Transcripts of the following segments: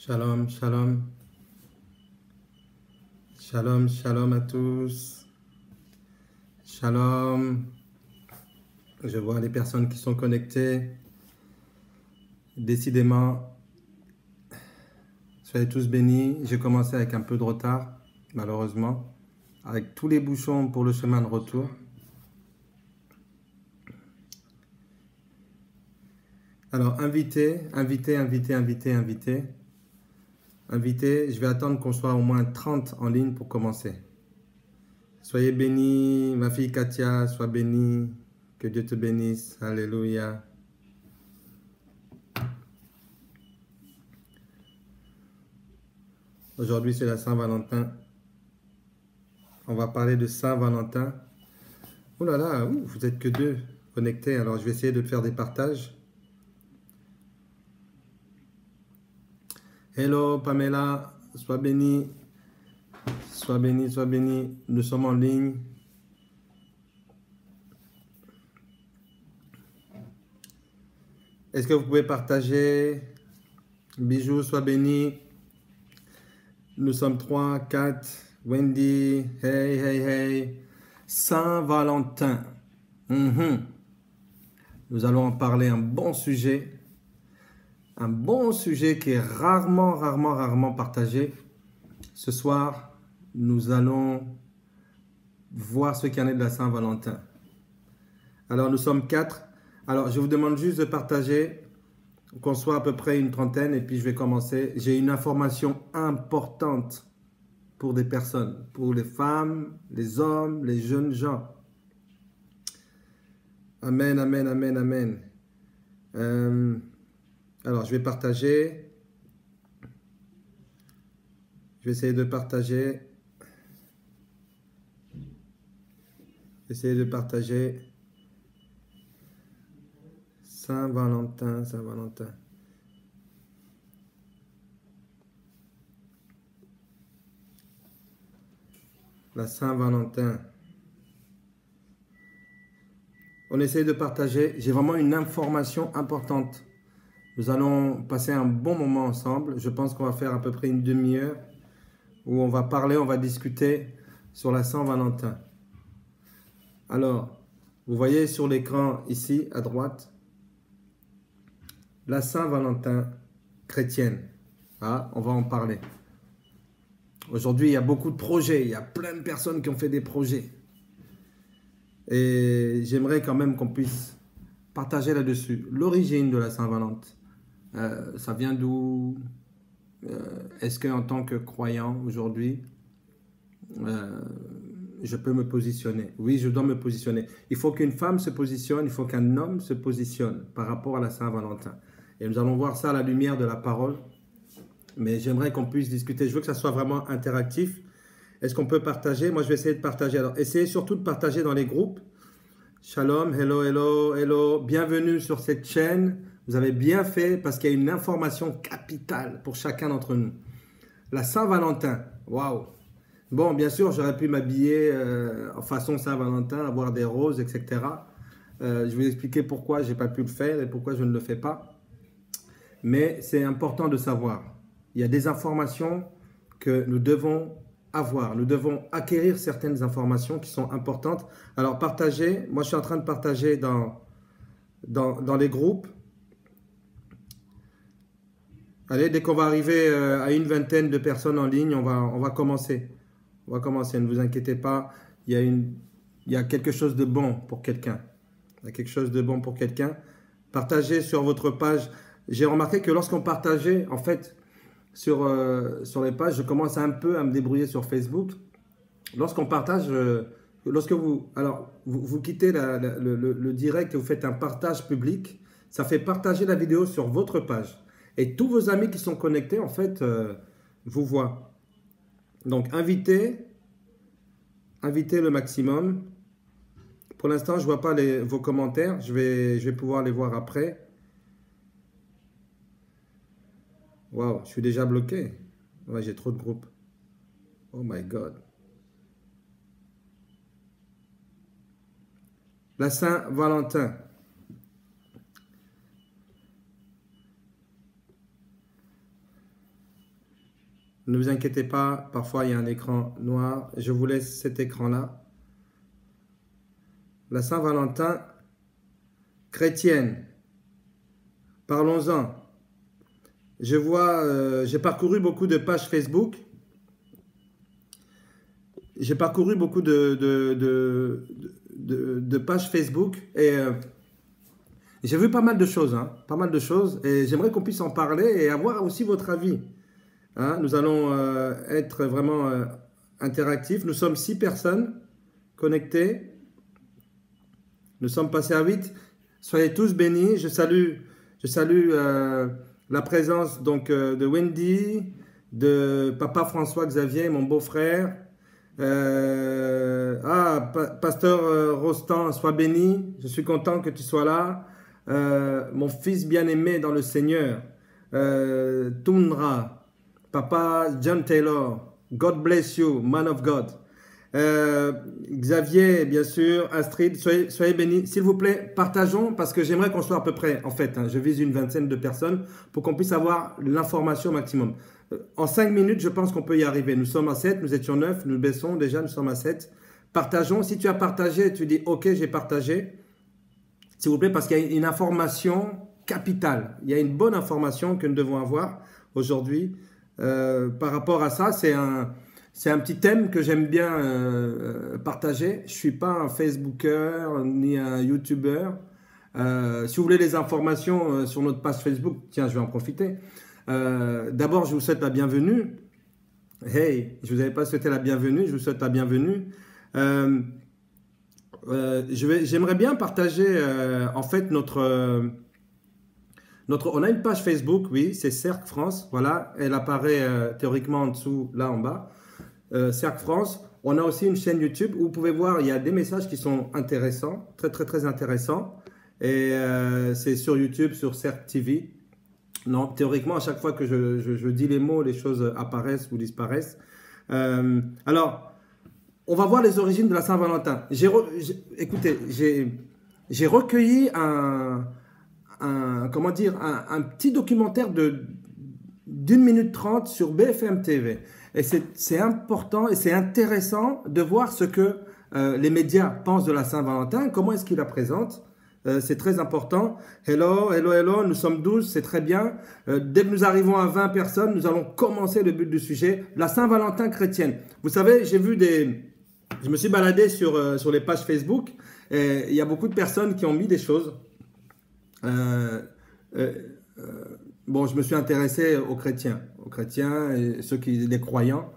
Shalom, shalom. Shalom, shalom à tous. Shalom. Je vois les personnes qui sont connectées. Décidément, soyez tous bénis. J'ai commencé avec un peu de retard, malheureusement, avec tous les bouchons pour le chemin de retour. Alors, invité, je vais attendre qu'on soit au moins 30 en ligne pour commencer. Soyez bénis, ma fille Katia, sois bénie, que Dieu te bénisse, alléluia. Aujourd'hui, c'est la Saint-Valentin. On va parler de Saint-Valentin. Oh là là, vous êtes que deux connectés, alors je vais essayer de faire des partages. Hello Pamela, sois bénie. Sois bénie, sois bénie. Nous sommes en ligne. Est-ce que vous pouvez partager? Bijou, sois bénie. Nous sommes 3, 4. Wendy, hey, hey, hey. Saint-Valentin. Nous allons en parler, un bon sujet. Un bon sujet qui est rarement partagé. Ce soir, nous allons voir ce qu'il y en est de la Saint-Valentin. Alors, nous sommes 4. Alors, je vous demande juste de partager, qu'on soit à peu près une trentaine, et puis je vais commencer. J'ai une information importante pour des personnes, pour les femmes, les hommes, les jeunes gens. Amen, amen, amen, amen. Alors, je vais partager. Je vais essayer de partager. Saint-Valentin, Saint-Valentin. La Saint-Valentin. On essaie de partager. J'ai vraiment une information importante. Nous allons passer un bon moment ensemble. Je pense qu'on va faire à peu près une demi-heure où on va parler, on va discuter sur la Saint-Valentin. Alors, vous voyez sur l'écran ici à droite, la Saint-Valentin chrétienne. Ah, on va en parler. Aujourd'hui, il y a beaucoup de projets. Il y a plein de personnes qui ont fait des projets. Et j'aimerais quand même qu'on puisse partager là-dessus. L'origine de la Saint-Valentin. Ça vient d'où? Est-ce qu'en tant que croyant aujourd'hui, je peux me positionner? Oui, je dois me positionner. Il faut qu'une femme se positionne, il faut qu'un homme se positionne par rapport à la Saint-Valentin. Et nous allons voir ça à la lumière de la parole. Mais j'aimerais qu'on puisse discuter. Je veux que ça soit vraiment interactif. Est-ce qu'on peut partager? Moi, je vais essayer de partager. Alors, essayez surtout de partager dans les groupes. Shalom, hello, hello, hello. Bienvenue sur cette chaîne. Vous avez bien fait parce qu'il y a une information capitale pour chacun d'entre nous. La Saint-Valentin. Waouh! Bon, bien sûr, j'aurais pu m'habiller en façon Saint-Valentin, avoir des roses, etc. Je vais vous expliquer pourquoi je n'ai pas pu le faire et pourquoi je ne le fais pas. Mais c'est important de savoir. Il y a des informations que nous devons avoir. Nous devons acquérir certaines informations qui sont importantes. Alors, partagez. Moi, je suis en train de partager dans les groupes. Allez, dès qu'on va arriver à une vingtaine de personnes en ligne, on va commencer. On va commencer, ne vous inquiétez pas. Il y a quelque chose de bon pour quelqu'un. Il y a quelque chose de bon pour quelqu'un. Partagez sur votre page. J'ai remarqué que lorsqu'on partageait, en fait, sur les pages, je commence un peu à me débrouiller sur Facebook. Lorsqu'on partage, lorsque vous quittez le direct et vous faites un partage public, ça fait partager la vidéo sur votre page. Et tous vos amis qui sont connectés, en fait, vous voient. Donc, invitez le maximum. Pour l'instant, je ne vois pas vos commentaires. Je vais pouvoir les voir après. Waouh, je suis déjà bloqué. Ouais, j'ai trop de groupes. Oh my God. La Saint-Valentin. Ne vous inquiétez pas, parfois il y a un écran noir. Je vous laisse cet écran-là. La Saint-Valentin chrétienne. Parlons-en. Je vois, j'ai parcouru beaucoup de pages Facebook. J'ai parcouru beaucoup de pages Facebook et j'ai vu pas mal de choses, hein, pas mal de choses. Et j'aimerais qu'on puisse en parler et avoir aussi votre avis. Hein, nous allons être vraiment interactifs. Nous sommes 6 personnes connectées. Nous sommes passés à 8. Soyez tous bénis. Je salue la présence donc de Wendy, de papa François Xavier, mon beau-frère. Pasteur Rostand, sois béni. Je suis content que tu sois là. Mon fils bien-aimé dans le Seigneur. Tundra. Papa John Taylor, God bless you, man of God. Xavier, bien sûr, Astrid, soyez bénis. S'il vous plaît, partageons parce que j'aimerais qu'on soit à peu près, en fait, hein, je vise une vingtaine de personnes pour qu'on puisse avoir l'information au maximum. En 5 minutes, je pense qu'on peut y arriver. Nous sommes à 7, nous étions 9, nous baissons déjà, nous sommes à 7. Partageons. Si tu as partagé, tu dis « Ok, j'ai partagé », s'il vous plaît, parce qu'il y a une information capitale. Il y a une bonne information que nous devons avoir aujourd'hui. Par rapport à ça, c'est un petit thème que j'aime bien partager. Je ne suis pas un Facebooker ni un YouTuber. Si vous voulez les informations sur notre page Facebook, tiens, je vais en profiter. D'abord, je vous souhaite la bienvenue. Hey, je ne vous avais pas souhaité la bienvenue, je vous souhaite la bienvenue. J'aimerais bien partager en fait on a une page Facebook, oui, c'est Cercle France, voilà, elle apparaît théoriquement en dessous, là en bas, Cercle France. On a aussi une chaîne YouTube où vous pouvez voir, il y a des messages qui sont intéressants, très intéressants, et c'est sur YouTube, sur Cercle TV. Non, théoriquement, à chaque fois que je dis les mots, les choses apparaissent ou disparaissent. Alors, on va voir les origines de la Saint-Valentin. Écoutez, j'ai recueilli un petit documentaire d'1 minute 30 sur BFM TV. Et c'est important et c'est intéressant de voir ce que les médias pensent de la Saint-Valentin, comment est-ce qu'ils la présentent. C'est très important. Hello, nous sommes 12, c'est très bien. Dès que nous arrivons à 20 personnes, nous allons commencer le but du sujet, la Saint-Valentin chrétienne. Vous savez, je me suis baladé sur les pages Facebook et il y a beaucoup de personnes qui ont mis des choses. Bon, je me suis intéressé aux chrétiens et les croyants.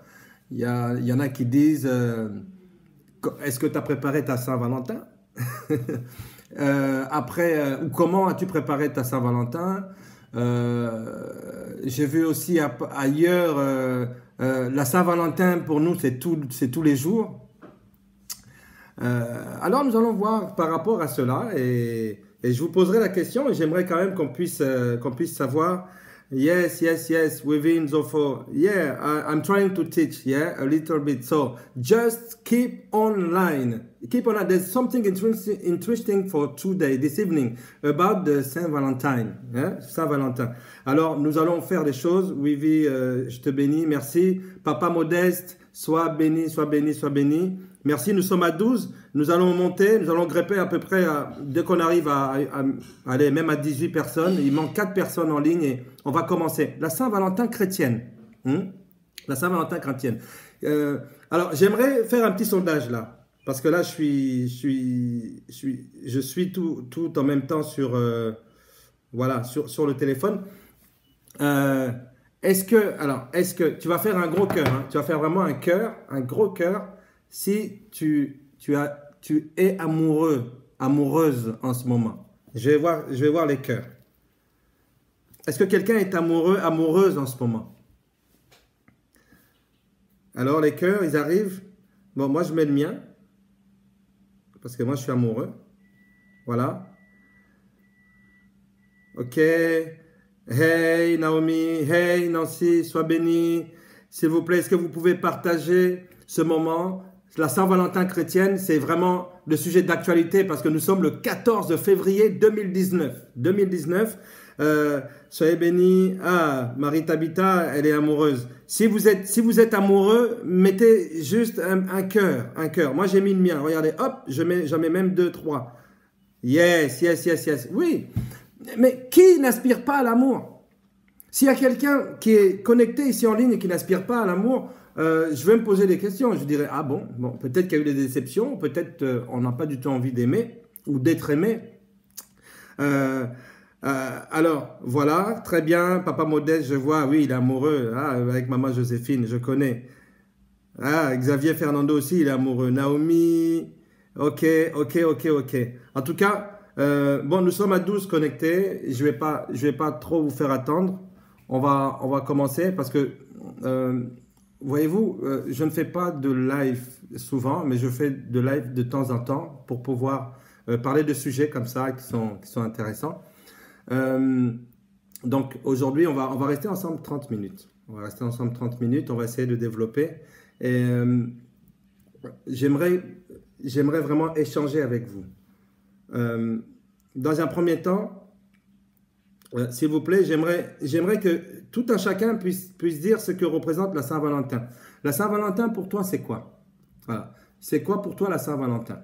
Il y en a qui disent est-ce que tu as préparé ta Saint-Valentin? Ou comment as-tu préparé ta Saint-Valentin? J'ai vu aussi ailleurs la Saint-Valentin pour nous c'est tous les jours. Alors nous allons voir par rapport à cela et je vous poserai la question et j'aimerais quand même qu'on puisse savoir. Yes, within Zofo. Yeah, I'm trying to teach, yeah, a little bit. So just keep online. There's something interesting for today, this evening, about the Saint Valentine. Yeah? Saint-Valentin. Alors, nous allons faire des choses. Wivi, je te bénis, merci. Papa Modeste, sois béni, sois béni, sois béni. Merci, nous sommes à 12. Nous allons monter, nous allons grepper à peu près, dès qu'on arrive aller même à 18 personnes. Il manque 4 personnes en ligne et on va commencer. La Saint-Valentin chrétienne. La Saint-Valentin chrétienne. Alors, j'aimerais faire un petit sondage là. Parce que là, je suis tout en même temps sur le téléphone. Est-ce que tu vas faire un gros cœur, hein, tu vas faire vraiment un gros cœur si tu es amoureuse en ce moment. Je vais voir les cœurs. Est-ce que quelqu'un est amoureuse en ce moment? Alors les cœurs, ils arrivent. Bon, moi je mets le mien. Parce que moi, je suis amoureux. Voilà. Ok. Hey, Naomi. Hey, Nancy. Sois bénie. S'il vous plaît, est-ce que vous pouvez partager ce moment? La Saint-Valentin chrétienne, c'est vraiment le sujet d'actualité parce que nous sommes le 14 février 2019. Soyez bénis. Ah, Marie Tabitha, elle est amoureuse. Si vous êtes amoureux, mettez juste un cœur, un cœur. Moi, j'ai mis le mien. Regardez, hop, j'en mets même 2, 3. Yes, yes, yes, yes. Oui, mais qui n'aspire pas à l'amour? S'il y a quelqu'un qui est connecté ici en ligne et qui n'aspire pas à l'amour, je vais me poser des questions. Je dirais, ah bon, peut-être qu'il y a eu des déceptions, peut-être on n'a pas du tout envie d'aimer ou d'être aimé. Alors, voilà, très bien. Papa Modeste, je vois, oui, il est amoureux. Ah, avec maman Joséphine, je connais. Ah, Xavier Fernando aussi, il est amoureux. Naomi, ok. En tout cas, bon, nous sommes à 12 connectés. Je vais pas trop vous faire attendre. On va commencer parce que, voyez-vous, je ne fais pas de live souvent, mais je fais de live de temps en temps pour pouvoir parler de sujets comme ça qui sont intéressants. Donc aujourd'hui, on va rester ensemble 30 minutes. On va rester ensemble 30 minutes, on va essayer de développer. Et j'aimerais vraiment échanger avec vous. Dans un premier temps, s'il vous plaît, j'aimerais que tout un chacun puisse dire ce que représente la Saint-Valentin. La Saint-Valentin, pour toi, c'est quoi? Voilà. C'est quoi pour toi la Saint-Valentin?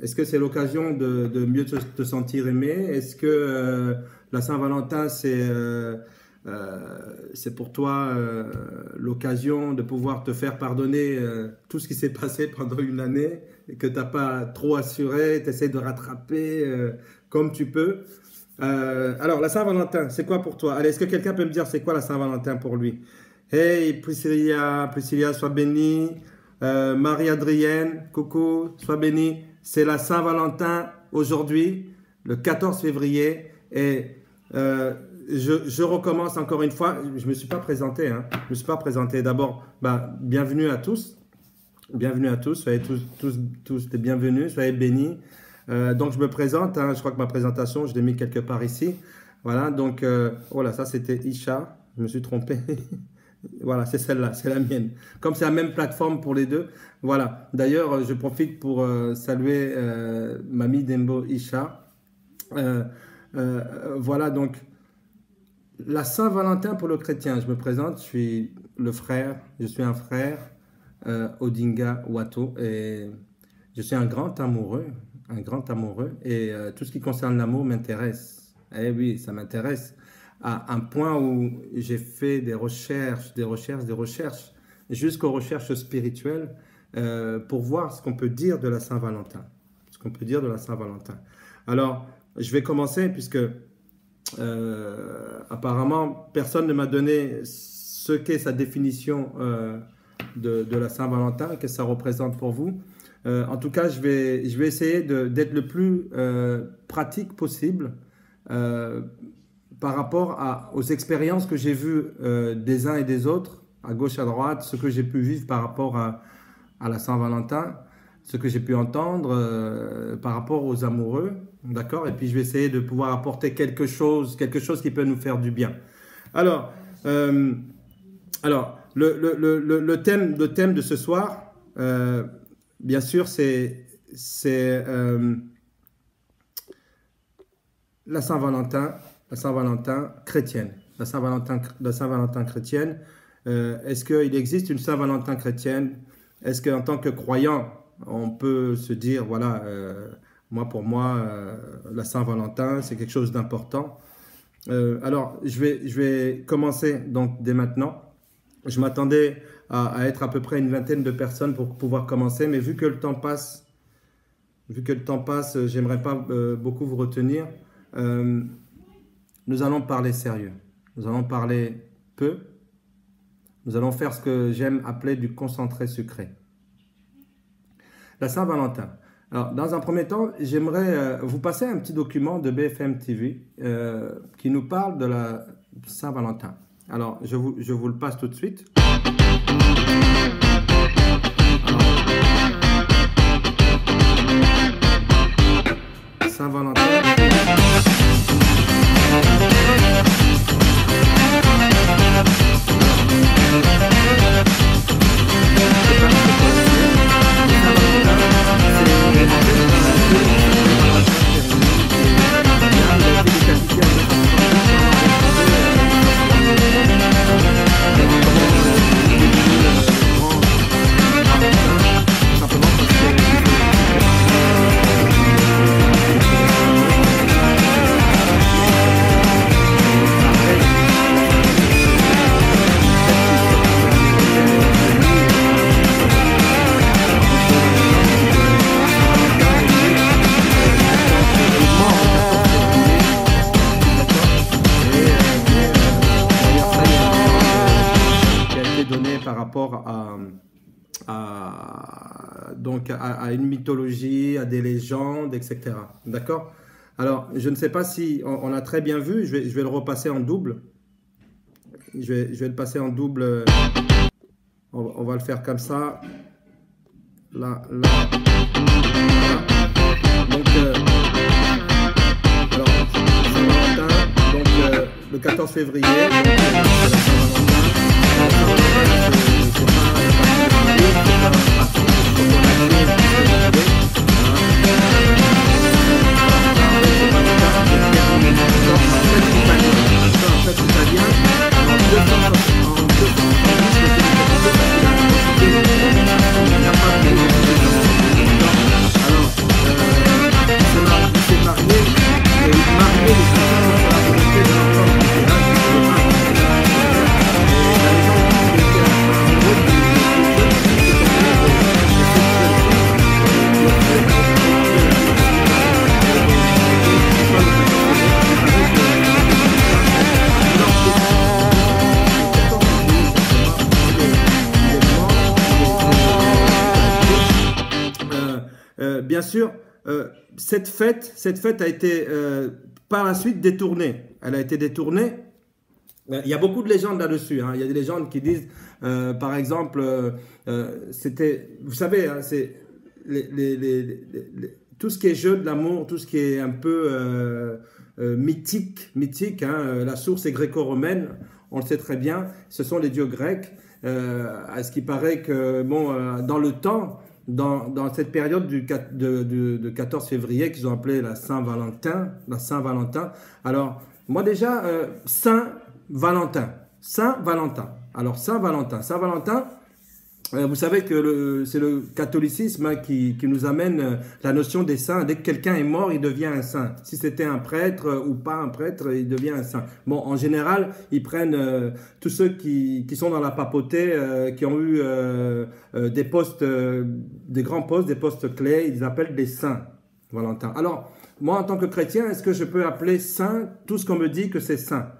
Est-ce que c'est l'occasion de mieux te sentir aimé? Est-ce que la Saint-Valentin, c'est pour toi l'occasion de pouvoir te faire pardonner tout ce qui s'est passé pendant une année et que tu n'as pas trop assuré, tu essaies de rattraper comme tu peux. Alors, la Saint-Valentin, c'est quoi pour toi? Allez, est-ce que quelqu'un peut me dire c'est quoi la Saint-Valentin pour lui? Hey, Priscilla, sois bénie. Marie-Adrienne, coucou, sois bénie. C'est la Saint-Valentin aujourd'hui, le 14 février. Et je recommence encore une fois. Je ne me suis pas présenté. Hein. Je me suis pas présenté. D'abord, bienvenue à tous. Bienvenue à tous. Soyez tous les bienvenus. Soyez bénis. Donc, je me présente. Hein. Je crois que ma présentation, je l'ai mis quelque part ici. Voilà. Donc, oh là, ça, c'était Isha. Je me suis trompé. Voilà, c'est celle-là, c'est la mienne. Comme c'est la même plateforme pour les deux. Voilà. D'ailleurs, je profite pour saluer Mamie Dembo Isha. Voilà, donc, la Saint-Valentin pour le chrétien. Je me présente, je suis le frère, je suis un frère, Odinga Wato, et je suis un grand amoureux. Et tout ce qui concerne l'amour m'intéresse. Eh oui, ça m'intéresse. À un point où j'ai fait des recherches, jusqu'aux recherches spirituelles pour voir ce qu'on peut dire de la Saint-Valentin. Alors, je vais commencer puisque apparemment, personne ne m'a donné ce qu'est sa définition de la Saint-Valentin, qu'est-ce que ça représente pour vous. En tout cas, je vais essayer d'être le plus pratique possible par rapport aux expériences que j'ai vues des uns et des autres, à gauche, à droite, ce que j'ai pu vivre par rapport à la Saint-Valentin, ce que j'ai pu entendre par rapport aux amoureux, d'accord? Et puis je vais essayer de pouvoir apporter quelque chose qui peut nous faire du bien. Alors le thème de ce soir, bien sûr, c'est la Saint-Valentin. La Saint-Valentin chrétienne. La Saint-Valentin chrétienne. Est-ce qu'il existe une Saint-Valentin chrétienne? Est-ce qu'en tant que croyant, on peut se dire, voilà, pour moi, la Saint-Valentin, c'est quelque chose d'important. Alors, je vais commencer donc dès maintenant. Je m'attendais à être à peu près une vingtaine de personnes pour pouvoir commencer, mais vu que le temps passe, j'aimerais pas beaucoup vous retenir. Nous allons parler sérieux. Nous allons parler peu. Nous allons faire ce que j'aime appeler du concentré sucré. La Saint-Valentin. Alors, dans un premier temps, j'aimerais vous passer un petit document de BFM TV qui nous parle de la Saint-Valentin. Alors, je vous le passe tout de suite. Saint-Valentin. donc à une mythologie, à des légendes, etc. D'accord? Alors, je ne sais pas si on a très bien vu, je vais le repasser en double. Je vais le passer en double. On va le faire comme ça. Là, là. Donc, alors, Saint-Valentin, donc le 14 février. Bien sûr, cette fête a été par la suite détournée. Elle a été détournée. Il y a beaucoup de légendes là-dessus. Hein. Il y a des légendes qui disent, par exemple, c'était, vous savez, hein, c'est tout ce qui est jeu de l'amour, tout ce qui est un peu mythique, hein, la source est gréco-romaine, on le sait très bien, ce sont les dieux grecs. À ce qui paraît que, bon, dans le temps, dans cette période de 14 février qu'ils ont appelé la Saint-Valentin, alors moi déjà, Saint-Valentin, alors Saint-Valentin, vous savez que c'est le catholicisme hein, qui nous amène la notion des saints. Dès que quelqu'un est mort, il devient un saint. Si c'était un prêtre ou pas un prêtre, il devient un saint. Bon, en général, ils prennent tous ceux qui sont dans la papauté, qui ont eu des postes, des grands postes, des postes clés, ils appellent des saints, Valentin. Alors, moi, en tant que chrétien, est-ce que je peux appeler saint tout ce qu'on me dit que c'est saint?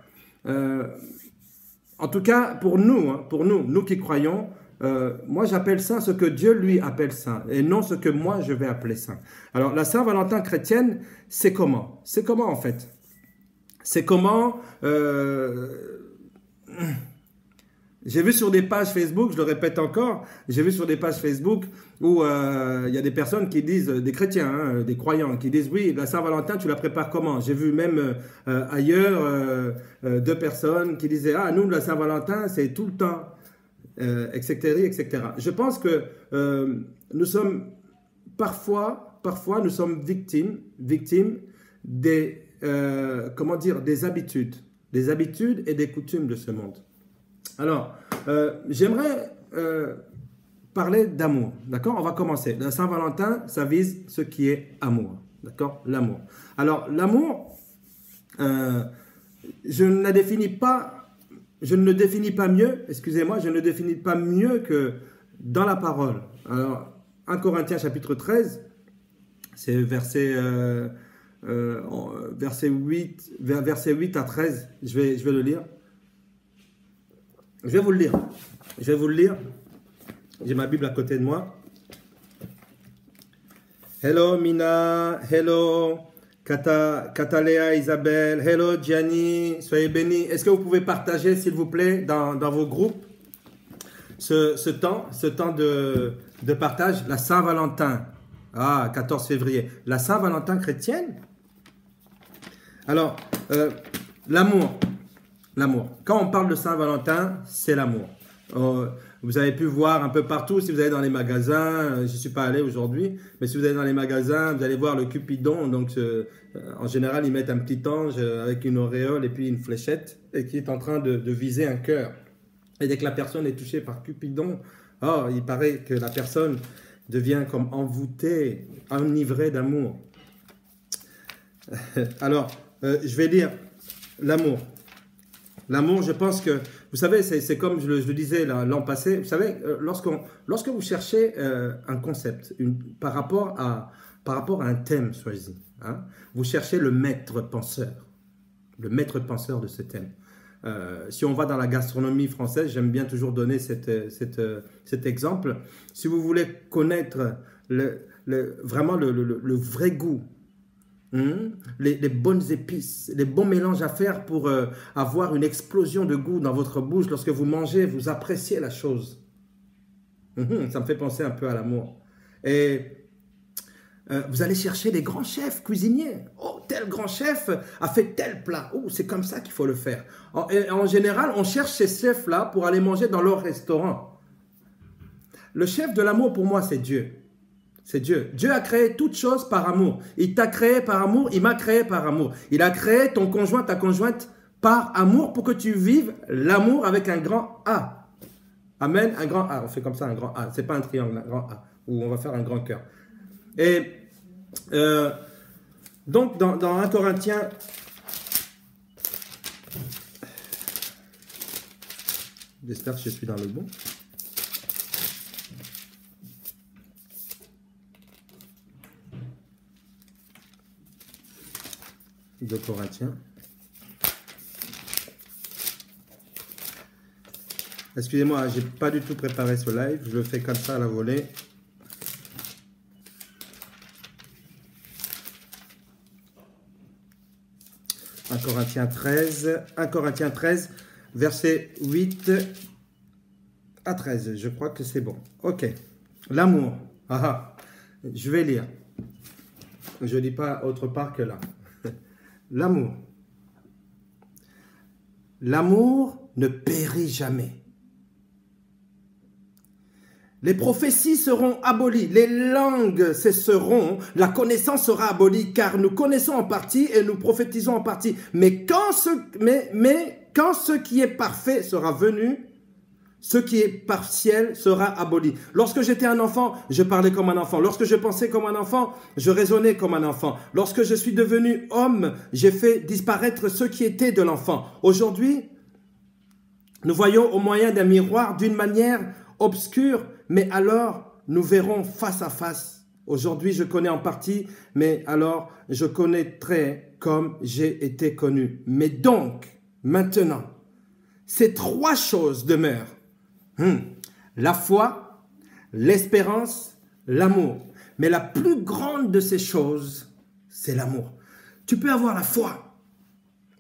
En tout cas, pour nous qui croyons, moi, j'appelle saint ce que Dieu lui appelle saint et non ce que moi je vais appeler saint. Alors, la Saint-Valentin chrétienne, c'est comment? C'est comment en fait? C'est comment j'ai vu sur des pages Facebook, je le répète encore, j'ai vu sur des pages Facebook où il y a des personnes qui disent, des chrétiens, hein, des croyants, qui disent oui, la Saint-Valentin, tu la prépares comment? J'ai vu même ailleurs deux personnes qui disaient ah, nous, la Saint-Valentin, c'est tout le temps. Etc. Je pense que nous sommes parfois nous sommes victimes des des habitudes et des coutumes de ce monde. Alors, j'aimerais parler d'amour, d'accord? On va commencer. La Saint-Valentin, ça vise ce qui est amour, d'accord? L'amour. Alors, l'amour, je ne le définis pas mieux que dans la parole. Alors, 1 Corinthiens chapitre 13, c'est verset 8 à 13, je vais le lire. Je vais vous le lire. J'ai ma Bible à côté de moi. Hello Mina, hello Katalea, Isabelle, hello Gianni, soyez bénis. Est-ce que vous pouvez partager, s'il vous plaît, dans vos groupes, ce temps de partage, la Saint-Valentin, 14 février, la Saint-Valentin chrétienne. Alors, l'amour. Quand on parle de Saint-Valentin, c'est l'amour. Vous avez pu voir un peu partout, si vous allez dans les magasins, je ne suis pas allé aujourd'hui, mais si vous allez dans les magasins, vous allez voir le Cupidon. Donc, en général, ils mettent un petit ange avec une auréole et puis une fléchette et qui est en train de viser un cœur. Et dès que la personne est touchée par Cupidon, il paraît que la personne devient comme envoûtée, enivrée d'amour. Alors, je vais dire l'amour. L'amour, je pense que, vous savez, c'est comme je le disais l'an passé, vous savez, lorsque vous cherchez un concept par rapport à un thème choisi, hein, vous cherchez le maître penseur de ce thème. Si on va dans la gastronomie française, j'aime bien toujours donner cet exemple. Si vous voulez connaître vraiment le vrai goût. Les bonnes épices, les bons mélanges à faire pour avoir une explosion de goût dans votre bouche. Lorsque vous mangez, vous appréciez la chose. Ça me fait penser un peu à l'amour. Et vous allez chercher les grands chefs cuisiniers. Oh, tel grand chef a fait tel plat. Oh, c'est comme ça qu'il faut le faire. En général, on cherche ces chefs-là pour aller manger dans leur restaurant. Le chef de l'amour, pour moi, c'est Dieu. C'est Dieu. Dieu a créé toutes choses par amour. Il t'a créé par amour, il m'a créé par amour. Il a créé ton conjoint, ta conjointe par amour pour que tu vives l'amour avec un grand A. Amen, un grand A. On fait comme ça, un grand A. C'est pas un triangle, un grand A. Ou on va faire un grand cœur. Et donc, dans 1 Corinthiens, j'espère que je suis dans le bon. De Corinthiens. Excusez-moi, j'ai pas du tout préparé ce live. Je le fais comme ça à la volée. Un Corinthiens 13, verset 8 à 13. Je crois que c'est bon. Ok. L'amour. Je vais lire. Je ne lis pas autre part que là. L'amour. L'amour ne périt jamais. Les prophéties seront abolies, les langues cesseront, la connaissance sera abolie, car nous connaissons en partie et nous prophétisons en partie. Mais quand ce qui est parfait sera venu, ce qui est partiel sera aboli. Lorsque j'étais un enfant, je parlais comme un enfant. Lorsque je pensais comme un enfant, je raisonnais comme un enfant. Lorsque je suis devenu homme, j'ai fait disparaître ce qui était de l'enfant. Aujourd'hui, nous voyons au moyen d'un miroir d'une manière obscure, mais alors nous verrons face à face. Aujourd'hui, je connais en partie, mais alors je connaîtrai comme j'ai été connu. Mais donc, maintenant, ces trois choses demeurent. La foi, l'espérance, l'amour. Mais la plus grande de ces choses, c'est l'amour. Tu peux avoir la foi.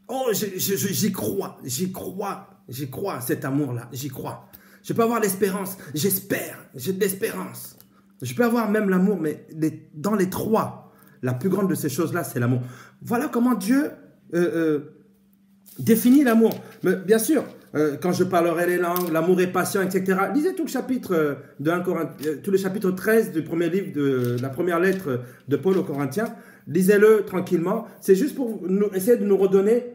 Oh, j'y crois à cet amour-là, j'y crois. Je peux avoir l'espérance, j'espère, j'ai de l'espérance. Je peux avoir même l'amour, mais dans les trois, la plus grande de ces choses-là, c'est l'amour. Voilà comment Dieu définit l'amour. Mais bien sûr, quand je parlerai les langues, l'amour est patient, etc. Lisez tout le chapitre de 1 Corinthiens, tout le chapitre 13 du premier livre de la première lettre de Paul aux Corinthiens. Lisez-le tranquillement. C'est juste pour essayer de nous redonner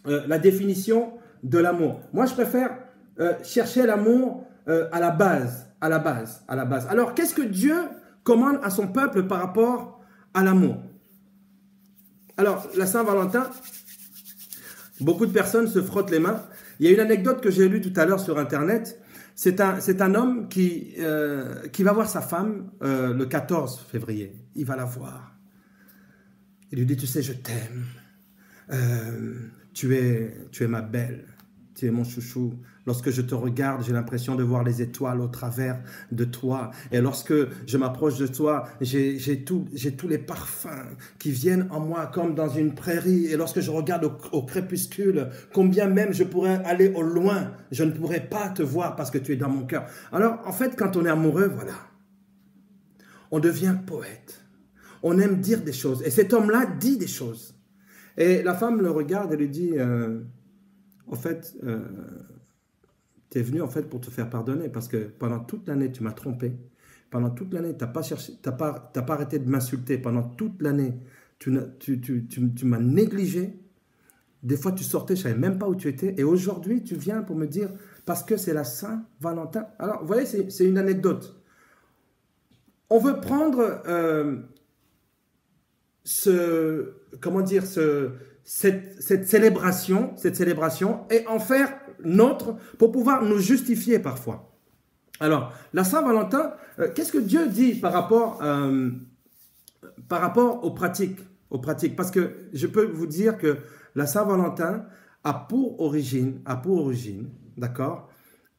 la définition de l'amour. Moi, je préfère chercher l'amour à la base. Alors, qu'est-ce que Dieu commande à son peuple par rapport à l'amour? Alors, la Saint-Valentin, beaucoup de personnes se frottent les mains. Il y a une anecdote que j'ai lue tout à l'heure sur Internet. C'est un homme qui va voir sa femme le 14 février. Il va la voir. Il lui dit, tu sais, je t'aime. Tu es ma belle. Tu es mon chouchou. Lorsque je te regarde, j'ai l'impression de voir les étoiles au travers de toi. Et lorsque je m'approche de toi, j'ai tous les parfums qui viennent en moi comme dans une prairie. Et lorsque je regarde au crépuscule, combien même je pourrais aller au loin, je ne pourrais pas te voir parce que tu es dans mon cœur. Alors, en fait, quand on est amoureux, voilà, on devient poète. On aime dire des choses. Et cet homme-là dit des choses. Et la femme le regarde et lui dit... En fait, tu es venu en fait pour te faire pardonner parce que pendant toute l'année, tu m'as trompé. Pendant toute l'année, tu n'as pas arrêté de m'insulter. Pendant toute l'année, tu m'as négligé. Des fois, tu sortais, je ne savais même pas où tu étais. Et aujourd'hui, tu viens pour me dire, parce que c'est la Saint-Valentin. Alors, vous voyez, c'est une anecdote. On veut prendre cette célébration et en faire nôtre pour pouvoir nous justifier parfois. Alors, la Saint-Valentin, qu'est-ce que Dieu dit par rapport aux pratiques, parce que je peux vous dire que la Saint-Valentin a pour origine, d'accord,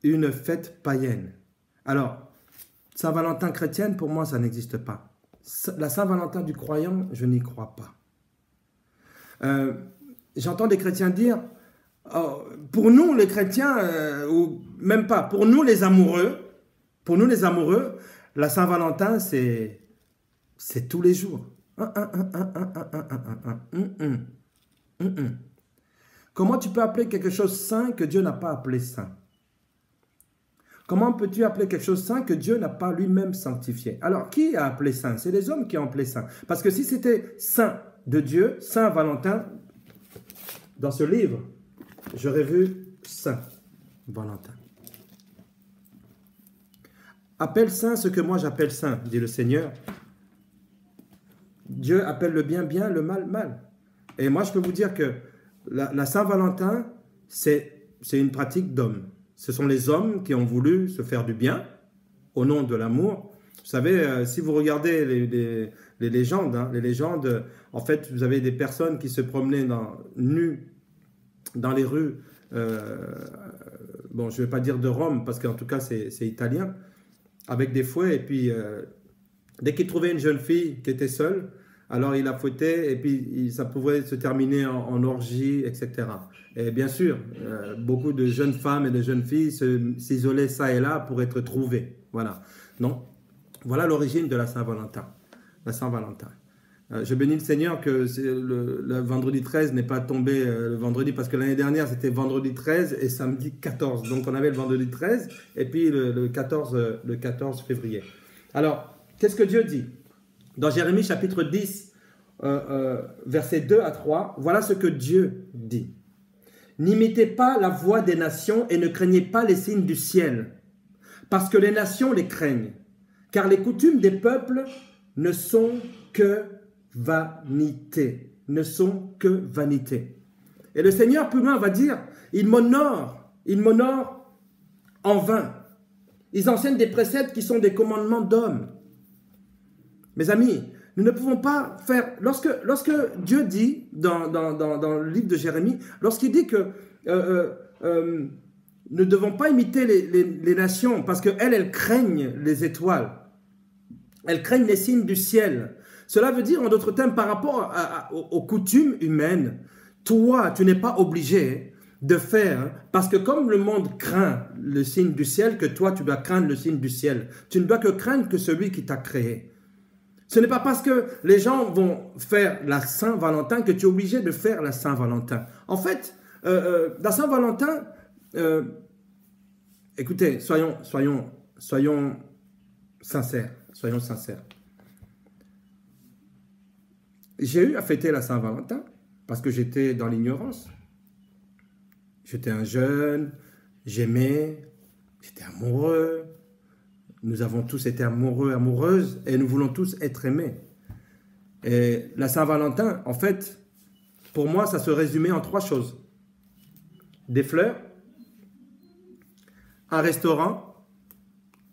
une fête païenne. Alors, Saint-Valentin chrétienne, pour moi, ça n'existe pas. La Saint-Valentin du croyant, je n'y crois pas. J'entends des chrétiens dire, oh, pour nous les chrétiens, ou même pas, pour nous les amoureux, la Saint-Valentin, c'est tous les jours. Comment tu peux appeler quelque chose saint que Dieu n'a pas appelé saint? Comment peux-tu appeler quelque chose saint que Dieu n'a pas lui-même sanctifié? Alors, qui a appelé saint? C'est les hommes qui ont appelé saint. Parce que si c'était saint de Dieu, Saint Valentin, dans ce livre, j'aurais vu Saint Valentin. Appelle saint ce que moi j'appelle saint, dit le Seigneur. Dieu appelle le bien bien, le mal mal. Et moi je peux vous dire que la Saint-Valentin, c'est une pratique d'hommes. Ce sont les hommes qui ont voulu se faire du bien au nom de l'amour. Vous savez, si vous regardez les légendes, hein, en fait, vous avez des personnes qui se promenaient nues dans les rues, bon, je ne vais pas dire de Rome, parce qu'en tout cas, c'est italien, avec des fouets, et puis dès qu'il trouvait une jeune fille qui était seule, alors il la fouettait, et puis ça pouvait se terminer en orgie, etc. Et bien sûr, beaucoup de jeunes femmes et de jeunes filles s'isolaient ça et là pour être trouvées. Voilà. Non. Voilà l'origine de la Saint-Valentin. La Saint-Valentin. Je bénis le Seigneur que le vendredi 13 n'est pas tombé le vendredi, parce que l'année dernière, c'était vendredi 13 et samedi 14. Donc, on avait le vendredi 13 et puis le 14 février. Alors, qu'est-ce que Dieu dit? Dans Jérémie chapitre 10, versets 2 à 3, voilà ce que Dieu dit. N'imitez pas la voix des nations et ne craignez pas les signes du ciel, parce que les nations les craignent. Car les coutumes des peuples ne sont que vanité. Ne sont que vanité. Et le Seigneur, plus loin, va dire, ils m'honorent en vain. Ils enseignent des préceptes qui sont des commandements d'hommes. Mes amis, nous ne pouvons pas faire... Lorsque Dieu dit, dans le livre de Jérémie, lorsqu'il dit que nous ne devons pas imiter les nations, parce qu'elles craignent les étoiles. Elles craignent les signes du ciel. Cela veut dire, en d'autres termes, par rapport aux coutumes humaines, toi, tu n'es pas obligé de faire, parce que comme le monde craint le signe du ciel, que toi, tu dois craindre le signe du ciel. Tu ne dois que craindre que celui qui t'a créé. Ce n'est pas parce que les gens vont faire la Saint-Valentin que tu es obligé de faire la Saint-Valentin. En fait, la Saint-Valentin, écoutez, soyons sincères. Soyons sincères. J'ai eu à fêter la Saint-Valentin parce que j'étais dans l'ignorance. J'étais un jeune, j'aimais, j'étais amoureux. Nous avons tous été amoureux, amoureuses, et nous voulons tous être aimés. Et la Saint-Valentin, en fait, pour moi, ça se résumait en 3 choses. Des fleurs, un restaurant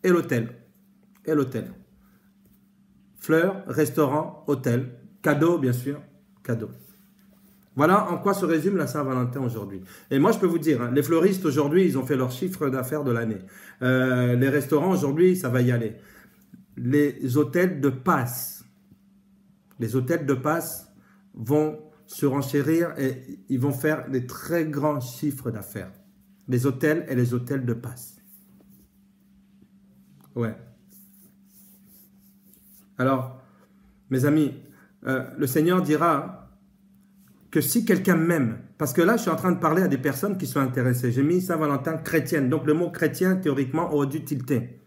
et l'hôtel. Fleurs, restaurant, hôtel, cadeau, bien sûr, cadeau. Voilà en quoi se résume la Saint-Valentin aujourd'hui. Et moi, je peux vous dire, hein, les fleuristes aujourd'hui, ils ont fait leur chiffre d'affaires de l'année. Les restaurants aujourd'hui, ça va y aller. Les hôtels de passe vont se renchérir et ils vont faire des très grands chiffres d'affaires. Les hôtels et les hôtels de passe. Ouais. Alors, mes amis, le Seigneur dira que si quelqu'un m'aime, parce que là, je suis en train de parler à des personnes qui sont intéressées. J'ai mis Saint-Valentin chrétienne, donc le mot chrétien, théoriquement, aurait dû tilter.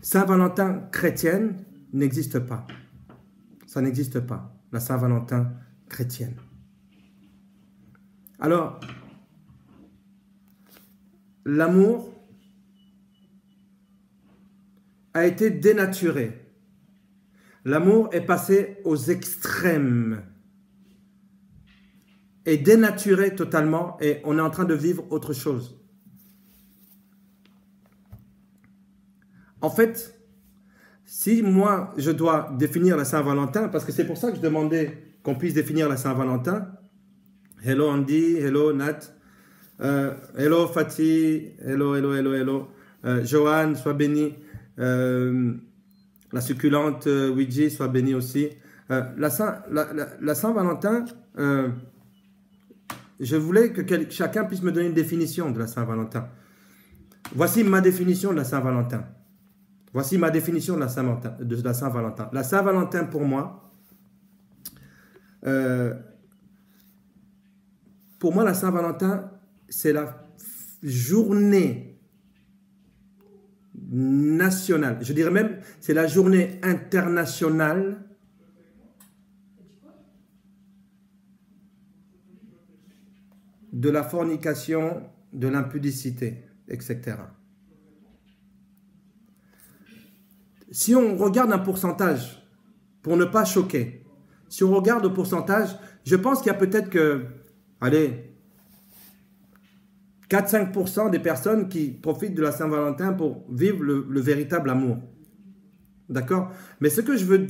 Saint-Valentin chrétienne n'existe pas. Ça n'existe pas, la Saint-Valentin chrétienne. Alors, l'amour a été dénaturé. L'amour est passé aux extrêmes. Est dénaturé totalement et on est en train de vivre autre chose. En fait, si moi je dois définir la Saint-Valentin, parce que c'est pour ça que je demandais qu'on puisse définir la Saint-Valentin. Hello Andy, hello Nat, hello Fatih, hello. Johan, sois béni. La succulente Ouija soit bénie aussi. La Saint-Valentin, je voulais que chacun puisse me donner une définition de la Saint-Valentin. Voici ma définition de la Saint-Valentin. Voici ma définition de la Saint-Valentin. La Saint-Valentin, pour moi, la Saint-Valentin, c'est la journée nationale. Je dirais même, c'est la journée internationale de la fornication, de l'impudicité, etc. Si on regarde un pourcentage, pour ne pas choquer, si on regarde au pourcentage, je pense qu'il y a peut-être que, allez, 4-5% des personnes qui profitent de la Saint-Valentin pour vivre le véritable amour. D'accord? Mais ce que je veux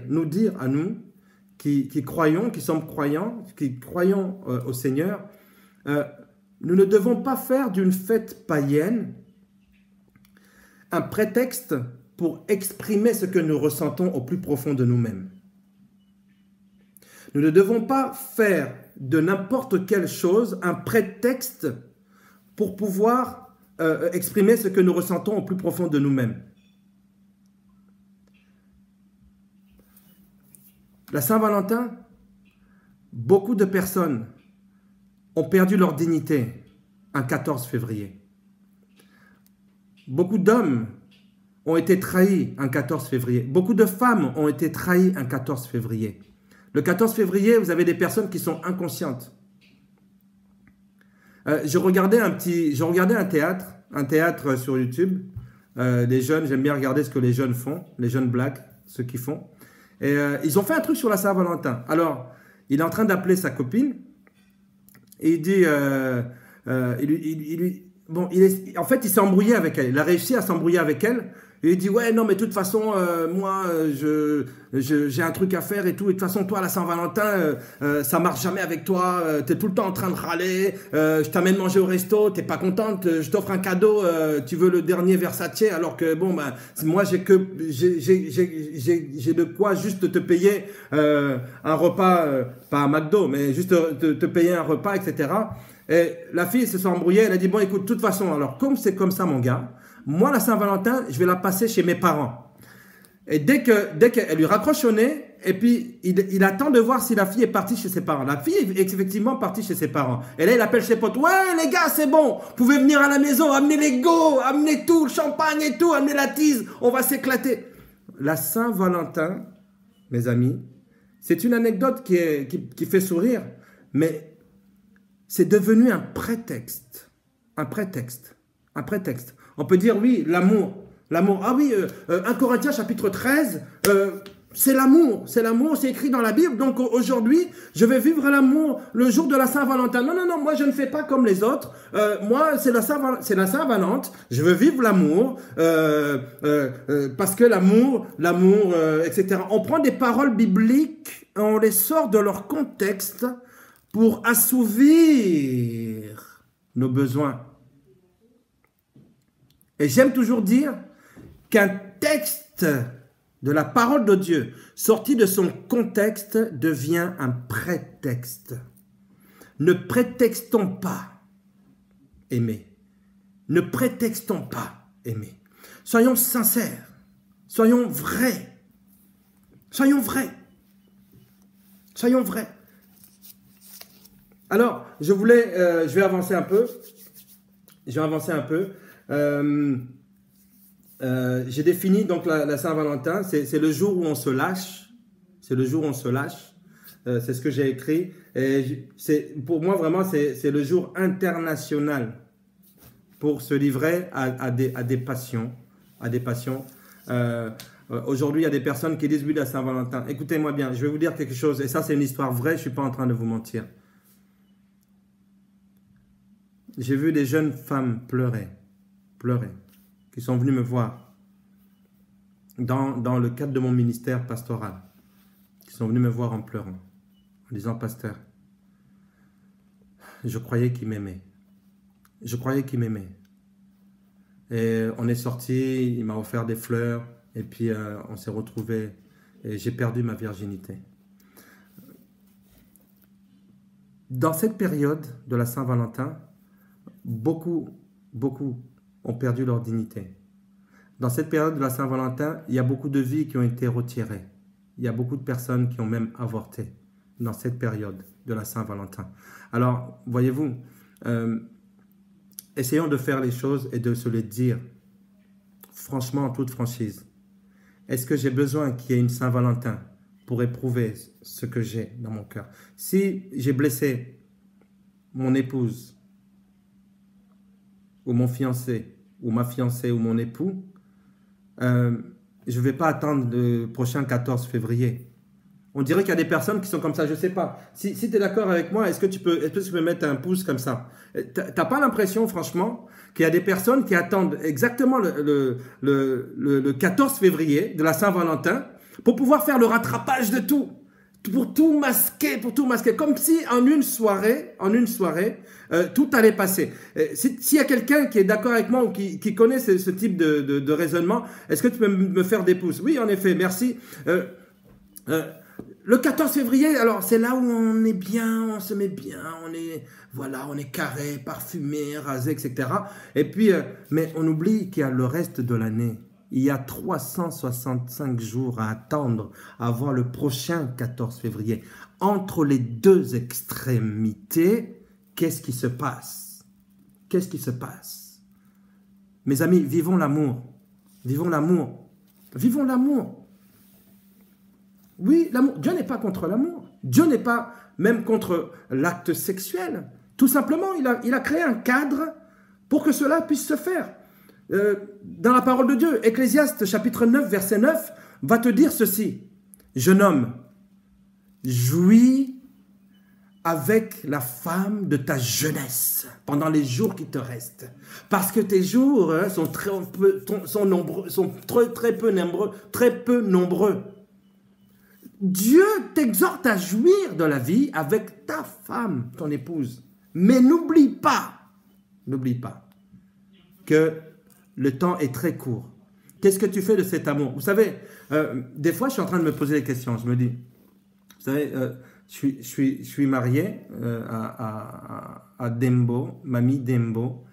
nous dire à nous, qui croyons, qui sommes croyants, qui croyons au Seigneur, nous ne devons pas faire d'une fête païenne un prétexte pour exprimer ce que nous ressentons au plus profond de nous-mêmes. Nous ne devons pas faire de n'importe quelle chose un prétexte pour pouvoir exprimer ce que nous ressentons au plus profond de nous-mêmes. La Saint-Valentin, beaucoup de personnes ont perdu leur dignité un 14 février. Beaucoup d'hommes ont été trahis un 14 février. Beaucoup de femmes ont été trahies un 14 février. Le 14 février, vous avez des personnes qui sont inconscientes. Je regardais un théâtre sur YouTube. Les jeunes, j'aime bien regarder ce que les jeunes font, les jeunes blacks, ceux qui font. Et ils ont fait un truc sur la Saint-Valentin. Alors, il est en train d'appeler sa copine et il dit, en fait, il s'est embrouillé avec elle. Il a réussi à s'embrouiller avec elle. Et il dit, ouais, non, mais de toute façon, moi, j'ai un truc à faire et tout. Et de toute façon, toi, la Saint-Valentin, ça marche jamais avec toi. T'es tout le temps en train de râler. Je t'amène manger au resto. T'es pas contente. Je t'offre un cadeau. Tu veux le dernier Versace. Alors que, bon, ben, moi, j'ai de quoi juste te payer un repas, pas un McDo, mais juste te payer un repas, etc. Et la fille se sent embrouillée. Elle a dit, bon, écoute, de toute façon, alors, comme c'est comme ça, mon gars, moi, la Saint-Valentin, je vais la passer chez mes parents. Et dès qu'elle lui raccroche au nez, et puis il attend de voir si la fille est partie chez ses parents. La fille est effectivement partie chez ses parents. Et là, il appelle ses potes. Ouais, les gars, c'est bon. Vous pouvez venir à la maison, amener les go, amener tout, le champagne et tout, amener la tease. On va s'éclater. La Saint-Valentin, mes amis, c'est une anecdote qui fait sourire, mais c'est devenu un prétexte. Un prétexte. Un prétexte. On peut dire, oui, l'amour. L'amour. Ah oui, 1 Corinthiens chapitre 13, c'est l'amour. C'est l'amour, c'est écrit dans la Bible. Donc aujourd'hui, je vais vivre l'amour le jour de la Saint-Valentin. Non, non, non, moi je ne fais pas comme les autres. Moi, c'est la Saint-Valentin. Je veux vivre l'amour parce que l'amour, etc. On prend des paroles bibliques, on les sort de leur contexte pour assouvir nos besoins. Et j'aime toujours dire qu'un texte de la parole de Dieu sorti de son contexte devient un prétexte. Ne prétextons pas aimer. Ne prétextons pas aimer. Soyons sincères. Soyons vrais. Soyons vrais. Soyons vrais. Alors, je vais avancer un peu. Je vais avancer un peu. J'ai défini donc la Saint-Valentin, c'est le jour où on se lâche. C'est le jour où on se lâche. C'est ce que j'ai écrit. Et pour moi, vraiment, c'est le jour international pour se livrer à des passions. Aujourd'hui, il y a des personnes qui disent oui, la Saint-Valentin. Écoutez-moi bien, je vais vous dire quelque chose. Et ça, c'est une histoire vraie. Je ne suis pas en train de vous mentir. J'ai vu des jeunes femmes pleurer, qui sont venues me voir dans le cadre de mon ministère pastoral, qui sont venues me voir en pleurant, en disant, pasteur, je croyais qu'il m'aimait. Je croyais qu'il m'aimait. Et on est sorti, il m'a offert des fleurs. Et puis, on s'est retrouvés. Et j'ai perdu ma virginité. Dans cette période de la Saint-Valentin, beaucoup ont perdu leur dignité. Dans cette période de la Saint-Valentin, il y a beaucoup de vies qui ont été retirées. Il y a beaucoup de personnes qui ont même avorté dans cette période de la Saint-Valentin. Alors, voyez-vous, essayons de faire les choses et de se les dire, franchement, en toute franchise. Est-ce que j'ai besoin qu'il y ait une Saint-Valentin pour éprouver ce que j'ai dans mon cœur? Si j'ai blessé mon épouse, ou mon fiancé, ou ma fiancée, ou mon époux, je ne vais pas attendre le prochain 14 février. On dirait qu'il y a des personnes qui sont comme ça, je ne sais pas. Si tu es d'accord avec moi, est-ce que tu peux mettre un pouce comme ça? Tu n'as pas l'impression, franchement, qu'il y a des personnes qui attendent exactement le 14 février de la Saint-Valentin pour pouvoir faire le rattrapage de tout, pour tout masquer, comme si en une soirée, tout allait passer. S'il y a quelqu'un qui est d'accord avec moi ou qui connaît ce type de raisonnement, est-ce que tu peux me faire des pouces? Oui, en effet, merci. Le 14 février, alors c'est là où on est bien, on se met bien, on est carré, parfumé, rasé, etc. Et puis, mais on oublie qu'il y a le reste de l'année. Il y a 365 jours à attendre avant le prochain 14 février. Entre les deux extrémités, qu'est-ce qui se passe? Qu'est-ce qui se passe? Mes amis, vivons l'amour. Vivons l'amour. Vivons l'amour. Oui, l'amour. Dieu n'est pas contre l'amour. Dieu n'est pas même contre l'acte sexuel. Tout simplement, il a créé un cadre pour que cela puisse se faire. Dans la parole de Dieu, Ecclésiaste chapitre 9, verset 9, va te dire ceci. Jeune homme, jouis avec la femme de ta jeunesse pendant les jours qui te restent. Parce que tes jours sont très peu nombreux. Dieu t'exhorte à jouir de la vie avec ta femme, ton épouse. Mais n'oublie pas que le temps est très court. Qu'est-ce que tu fais de cet amour? Vous savez, des fois, je suis en train de me poser des questions. Je me dis, vous savez, je suis marié à Dembo, mamie Dembo,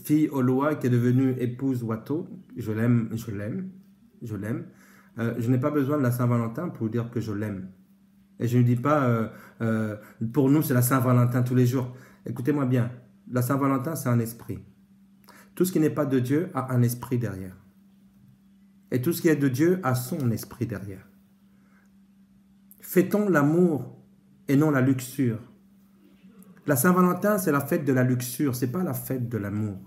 fille Oloa qui est devenue épouse Wato. Je l'aime. Je n'ai pas besoin de la Saint-Valentin pour dire que je l'aime. Et je ne dis pas, pour nous, c'est la Saint-Valentin tous les jours. Écoutez-moi bien, la Saint-Valentin, c'est un esprit. Tout ce qui n'est pas de Dieu a un esprit derrière. Et tout ce qui est de Dieu a son esprit derrière. Fêtons l'amour et non la luxure. La Saint-Valentin, c'est la fête de la luxure, ce n'est pas la fête de l'amour.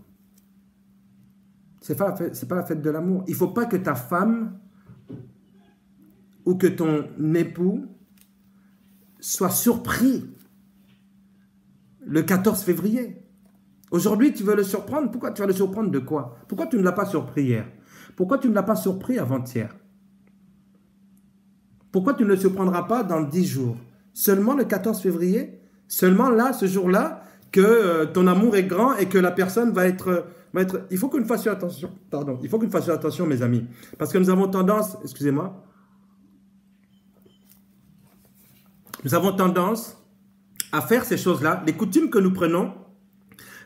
C'est pas la fête de l'amour. Il ne faut pas que ta femme ou que ton époux soit surpris le 14 février. Aujourd'hui, tu veux le surprendre. Pourquoi tu vas le surprendre de quoi? Pourquoi tu ne l'as pas surpris hier? Pourquoi tu ne l'as pas surpris avant-hier? Pourquoi tu ne le surprendras pas dans 10 jours? Seulement le 14 février? Seulement là, ce jour-là, que ton amour est grand et que la personne va être... Il faut que nous fassions attention. Pardon. Il faut que nous fassions attention, mes amis. Parce que nous avons tendance... Excusez-moi. Nous avons tendance à faire ces choses-là. Les coutumes que nous prenons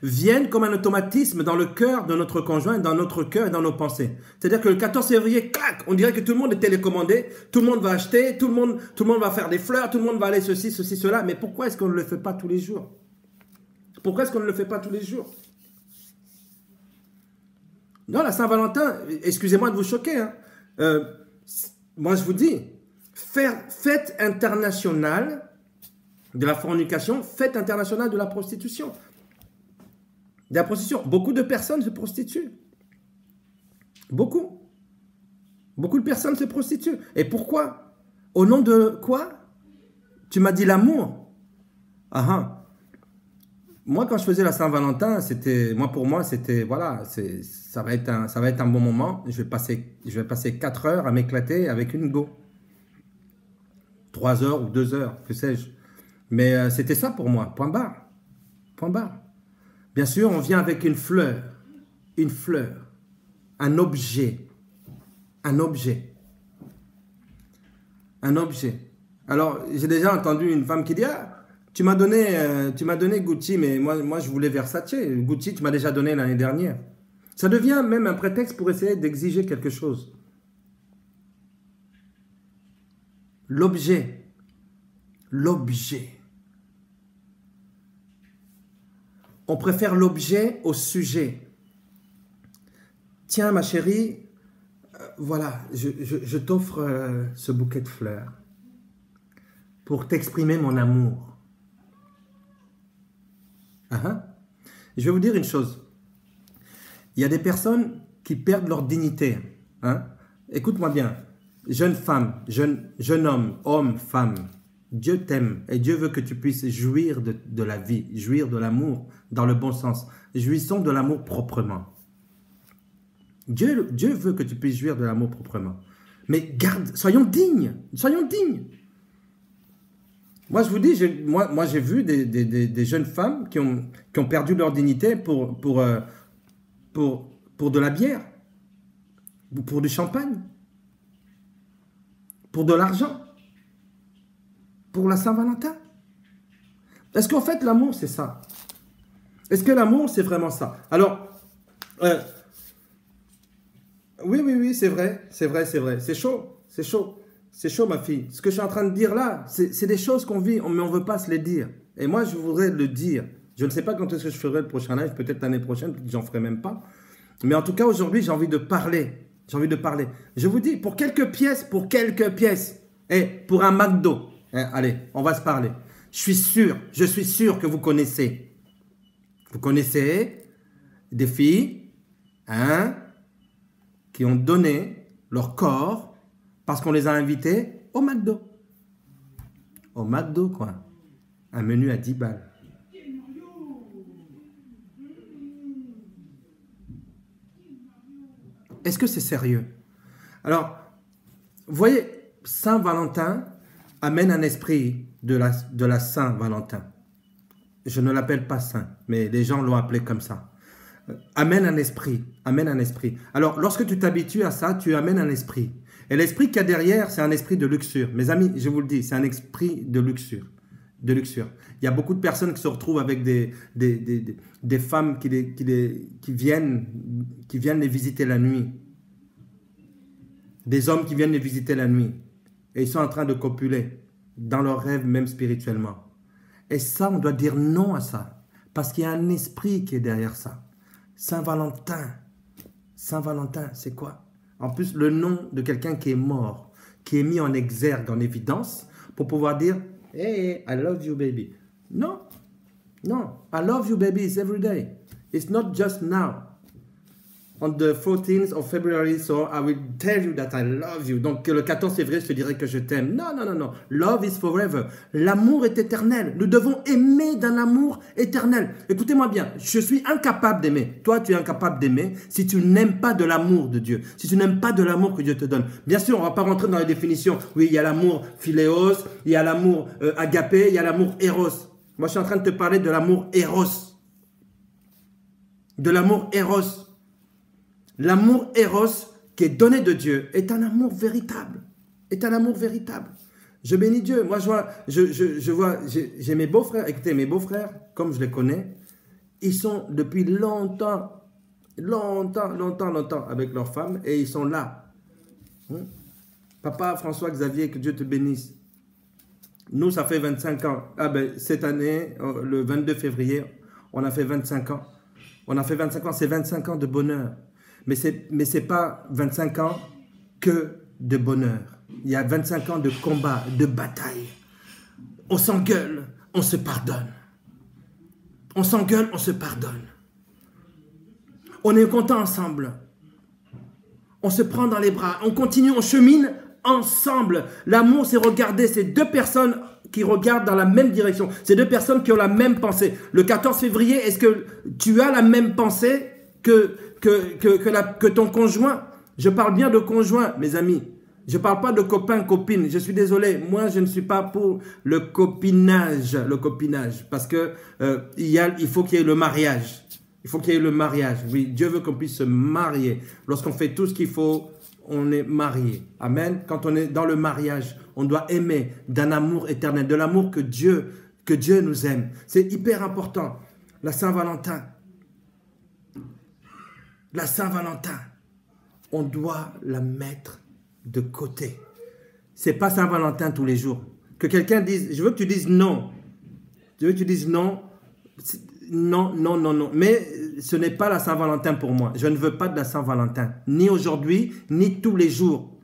viennent comme un automatisme dans le cœur de notre conjoint, dans notre cœur et dans nos pensées. C'est-à-dire que le 14 février, clac, on dirait que tout le monde est télécommandé, tout le monde va acheter, tout le monde va faire des fleurs, tout le monde va aller ceci, cela. Mais pourquoi est-ce qu'on ne le fait pas tous les jours? Pourquoi est-ce qu'on ne le fait pas tous les jours? Non, la Saint-Valentin, excusez-moi de vous choquer, hein. Moi je vous dis, fête internationale de la fornication, fête internationale de la prostitution. Beaucoup de personnes se prostituent. Beaucoup de personnes se prostituent. Et pourquoi? Au nom de quoi? Tu m'as dit l'amour. Ah ah. Moi, quand je faisais la Saint-Valentin, pour moi, c'était, voilà, ça va être un bon moment. Je vais passer 4 heures à m'éclater avec une go. 3 heures ou 2 heures, que sais-je. Mais c'était ça pour moi, point barre. Point barre. Bien sûr, on vient avec une fleur. une fleur, un objet, un objet, un objet. Alors, j'ai déjà entendu une femme qui dit, ah, tu m'as donné Gucci, mais moi je voulais Versace. Gucci, tu m'as déjà donné l'année dernière. Ça devient même un prétexte pour essayer d'exiger quelque chose. L'objet. L'objet. On préfère l'objet au sujet. Tiens, ma chérie, voilà, je t'offre ce bouquet de fleurs pour t'exprimer mon amour. Je vais vous dire une chose. Il y a des personnes qui perdent leur dignité. Écoute-moi bien. Jeune femme, jeune homme, homme, femme, Dieu t'aime et Dieu veut que tu puisses jouir de la vie, jouir de l'amour dans le bon sens. Jouissons de l'amour proprement. Dieu veut que tu puisses jouir de l'amour proprement. Mais soyons dignes, soyons dignes. Moi, je vous dis, moi j'ai vu des jeunes femmes qui ont perdu leur dignité pour de la bière, ou pour du champagne, pour de l'argent, pour la Saint-Valentin. Est-ce qu'en fait, l'amour, c'est ça? Est-ce que l'amour, c'est vraiment ça? Alors, oui, c'est vrai. C'est chaud, ma fille. Ce que je suis en train de dire là, c'est des choses qu'on vit, mais on ne veut pas se les dire. Et moi, je voudrais le dire. Je ne sais pas quand est-ce que je ferai le prochain live, peut-être l'année prochaine, peut-être que j'en ferai même pas. Mais en tout cas, aujourd'hui, j'ai envie de parler. Je vous dis, pour quelques pièces, et pour un McDo, allez, on va se parler. Je suis sûr que vous connaissez. Vous connaissez des filles, qui ont donné leur corps parce qu'on les a invités au McDo. Au McDo, quoi. Un menu à 10 balles. Est-ce que c'est sérieux? Alors, vous voyez, Saint-Valentin amène un esprit de la Saint-Valentin. Je ne l'appelle pas saint, mais les gens l'ont appelé comme ça. Amène un esprit. Alors, lorsque tu t'habitues à ça, tu amènes un esprit. Et l'esprit qu'il y a derrière, c'est un esprit de luxure. Mes amis, je vous le dis, c'est un esprit de luxure. Il y a beaucoup de personnes qui se retrouvent avec des femmes qui viennent les visiter la nuit. Des hommes qui viennent les visiter la nuit. Et ils sont en train de copuler dans leurs rêves, même spirituellement. Et ça, on doit dire non à ça. Parce qu'il y a un esprit qui est derrière ça. Saint-Valentin. Saint-Valentin, c'est quoi? En plus, le nom de quelqu'un qui est mort, qui est mis en exergue, en évidence, pour pouvoir dire « Hey, I love you, baby ». Non, I love you, baby, it's every day. It's not just now. On the 14th of February, so I will tell you that I love you. Donc, le 14 février, je te dirai que je t'aime. Non. Love is forever. L'amour est éternel. Nous devons aimer d'un amour éternel. Écoutez-moi bien, je suis incapable d'aimer. Toi, tu es incapable d'aimer si tu n'aimes pas de l'amour de Dieu. Si tu n'aimes pas de l'amour que Dieu te donne. Bien sûr, on ne va pas rentrer dans les définitions. Oui, il y a l'amour philéos, il y a l'amour agapé, il y a l'amour éros. Moi, je suis en train de te parler de l'amour éros. De l'amour éros. L'amour éros qui est donné de Dieu est un amour véritable. Je bénis Dieu. Moi, j'ai mes beaux-frères. Écoutez, mes beaux-frères, comme je les connais, ils sont depuis longtemps avec leurs femmes et ils sont là. Papa François Xavier, que Dieu te bénisse. Nous, ça fait 25 ans. Cette année, le 22 février, on a fait 25 ans. C'est 25 ans de bonheur. Mais ce n'est pas 25 ans que de bonheur. Il y a 25 ans de combat, de bataille. On s'engueule, on se pardonne. On est content ensemble. On se prend dans les bras. On continue, on chemine ensemble. L'amour, c'est regarder ces deux personnes qui regardent dans la même direction. Ces deux personnes qui ont la même pensée. Le 14 février, est-ce que tu as la même pensée que ton conjoint? Je parle bien de conjoint, mes amis. Je ne parle pas de copain, copine. Je suis désolé. Moi, je ne suis pas pour le copinage. Parce que il faut qu'il y ait le mariage. Il faut qu'il y ait le mariage. Oui, Dieu veut qu'on puisse se marier. Lorsqu'on fait tout ce qu'il faut, on est marié. Amen. Quand on est dans le mariage, on doit aimer d'un amour éternel, de l'amour que Dieu nous aime. C'est hyper important. La Saint-Valentin. La Saint-Valentin, on doit la mettre de côté. C'est pas Saint-Valentin tous les jours. Que quelqu'un dise, je veux que tu dises non. Je veux que tu dises non. Non, non, non, non. Mais ce n'est pas la Saint-Valentin pour moi. Je ne veux pas de la Saint-Valentin. Ni aujourd'hui, ni tous les jours.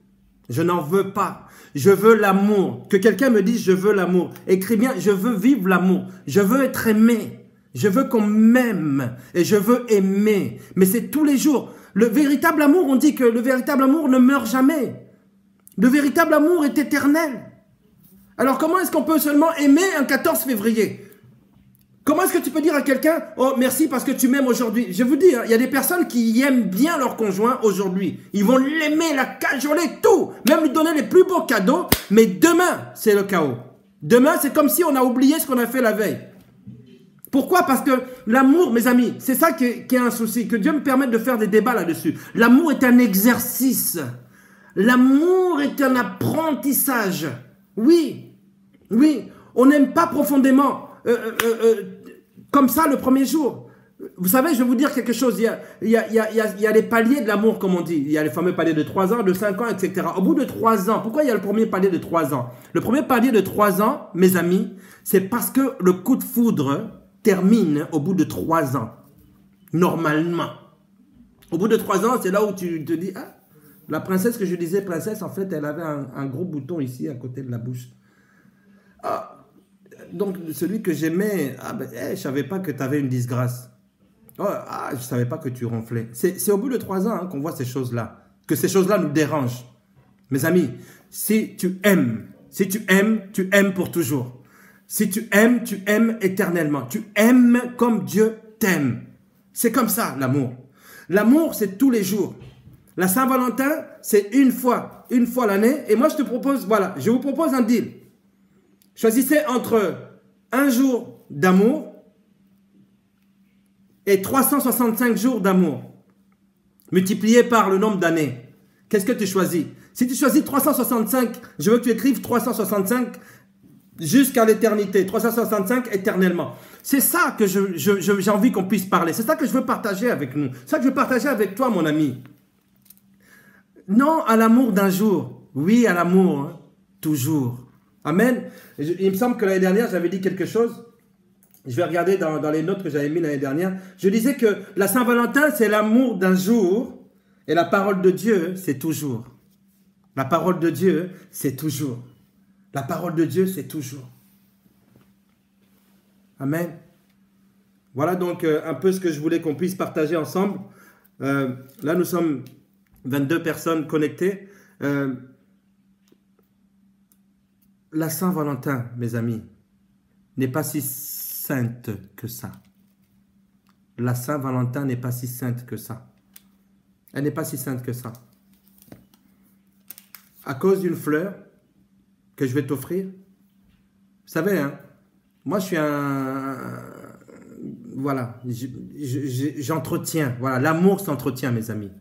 Je n'en veux pas. Je veux l'amour. Que quelqu'un me dise, je veux l'amour. Écris bien, je veux vivre l'amour. Je veux être aimé. Je veux qu'on m'aime. Et je veux aimer. Mais c'est tous les jours. Le véritable amour, on dit que le véritable amour ne meurt jamais. Le véritable amour est éternel. Alors comment est-ce qu'on peut seulement aimer un 14 février ? Comment est-ce que tu peux dire à quelqu'un « Oh, merci parce que tu m'aimes aujourd'hui » Je vous dis, hein, il y a des personnes qui aiment bien leur conjoint aujourd'hui. Ils vont l'aimer, la cajoler, tout. Même lui donner les plus beaux cadeaux. Mais demain, c'est le chaos. Demain, c'est comme si on a oublié ce qu'on a fait la veille. Pourquoi? Parce que l'amour, mes amis, c'est ça qui est un souci. Que Dieu me permette de faire des débats là-dessus. L'amour est un exercice. L'amour est un apprentissage. Oui, oui. On n'aime pas profondément... comme ça le premier jour. Vous savez, je vais vous dire quelque chose. Il y a les paliers de l'amour, comme on dit. Il y a les fameux paliers de 3 ans, de 5 ans, etc. Au bout de 3 ans, pourquoi il y a le premier palier de 3 ans? Le premier palier de 3 ans, mes amis, c'est parce que le coup de foudre termine au bout de 3 ans. Normalement. Au bout de 3 ans, c'est là où tu te dis, ah, la princesse que je disais princesse, en fait, elle avait un gros bouton ici à côté de la bouche. Ah. Donc, celui que j'aimais, je ne savais pas que tu avais une disgrâce. Oh, je ne savais pas que tu ronflais. C'est au bout de 3 ans qu'on voit ces choses-là. Que ces choses-là nous dérangent. Mes amis, si tu aimes pour toujours. Si tu aimes éternellement. Tu aimes comme Dieu t'aime. C'est comme ça, l'amour. L'amour, c'est tous les jours. La Saint-Valentin, c'est une fois l'année. Et moi, je te propose, voilà, je vous propose un deal. Choisissez entre un jour d'amour et 365 jours d'amour, multiplié par le nombre d'années. Qu'est-ce que tu choisis? Si tu choisis 365, je veux que tu écrives 365 jusqu'à l'éternité, 365 éternellement. C'est ça que j'ai envie qu'on puisse parler. C'est ça que je veux partager avec nous. C'est ça que je veux partager avec toi, mon ami. Non à l'amour d'un jour. Oui à l'amour, hein, toujours. Amen. Il me semble que l'année dernière, j'avais dit quelque chose. Je vais regarder dans les notes que j'avais mis l'année dernière. Je disais que la Saint-Valentin, c'est l'amour d'un jour. Et la parole de Dieu, c'est toujours. La parole de Dieu, c'est toujours. La parole de Dieu, c'est toujours. Amen. Voilà donc un peu ce que je voulais qu'on puisse partager ensemble. Là, nous sommes 22 personnes connectées. La Saint-Valentin, mes amis, n'est pas si sainte que ça. La Saint-Valentin n'est pas si sainte que ça. Elle n'est pas si sainte que ça. À cause d'une fleur que je vais t'offrir. Vous savez, hein, moi je suis voilà, j'entretiens. Voilà, l'amour s'entretient, mes amis.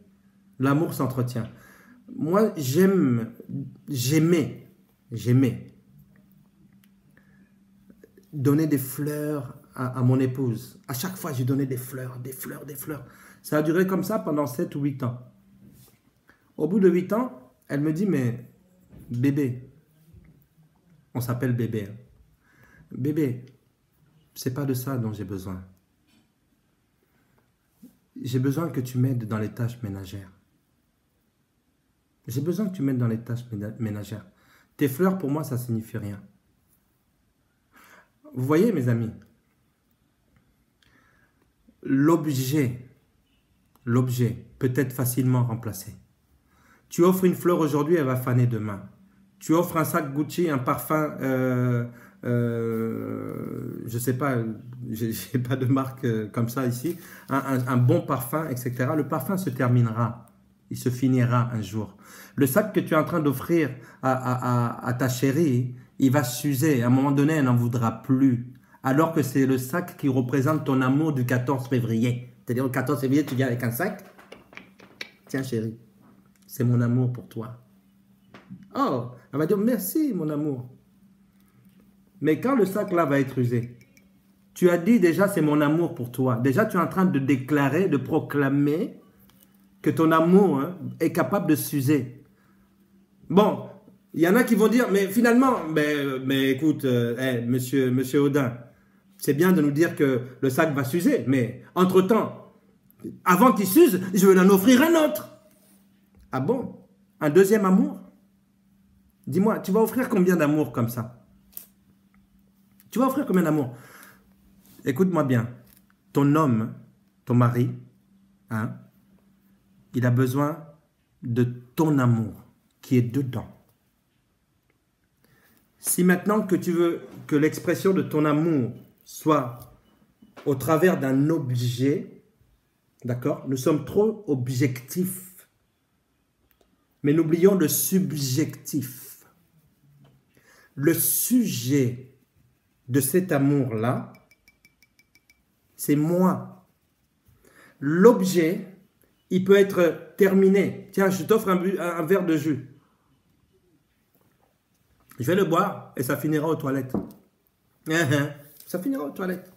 L'amour s'entretient. Moi, j'aimais donner des fleurs à mon épouse. À chaque fois, j'ai donné des fleurs. Ça a duré comme ça pendant 7 ou 8 ans. Au bout de 8 ans, elle me dit, mais bébé, on s'appelle bébé. Hein. Bébé, c'est pas de ça dont j'ai besoin. J'ai besoin que tu m'aides dans les tâches ménagères. J'ai besoin que tu m'aides dans les tâches ménagères. Tes fleurs, pour moi, ça signifie rien. Vous voyez, mes amis, l'objet peut être facilement remplacé. Tu offres une fleur aujourd'hui, elle va faner demain. Tu offres un sac Gucci, un parfum, je sais pas, j'ai pas de marque comme ça ici, un bon parfum, etc. Le parfum se terminera, il se finira un jour. Le sac que tu es en train d'offrir à ta chérie, il va s'user. À un moment donné, elle n'en voudra plus. Alors que c'est le sac qui représente ton amour du 14 février. C'est-à-dire, au 14 février, tu viens avec un sac. Tiens, chérie, c'est mon amour pour toi. Oh, elle va dire, merci, mon amour. Mais quand le sac là va être usé, tu as dit déjà, c'est mon amour pour toi. Déjà, tu es en train de déclarer, de proclamer que ton amour est capable de s'user. Bon, il y en a qui vont dire, mais finalement, mais écoute, monsieur Audin, c'est bien de nous dire que le sac va s'user, mais entre-temps, avant qu'il s'use, je vais en offrir un autre. Ah bon? Un deuxième amour? Dis-moi, tu vas offrir combien d'amour comme ça? Tu vas offrir combien d'amour? Écoute-moi bien, ton homme, ton mari, il a besoin de ton amour qui est dedans. Si maintenant que tu veux que l'expression de ton amour soit au travers d'un objet, d'accord? Nous sommes trop objectifs, mais n'oublions le subjectif. Le sujet de cet amour-là, c'est moi. L'objet, il peut être terminé. Tiens, je t'offre un verre de jus. Je vais le boire et ça finira aux toilettes. Ça finira aux toilettes.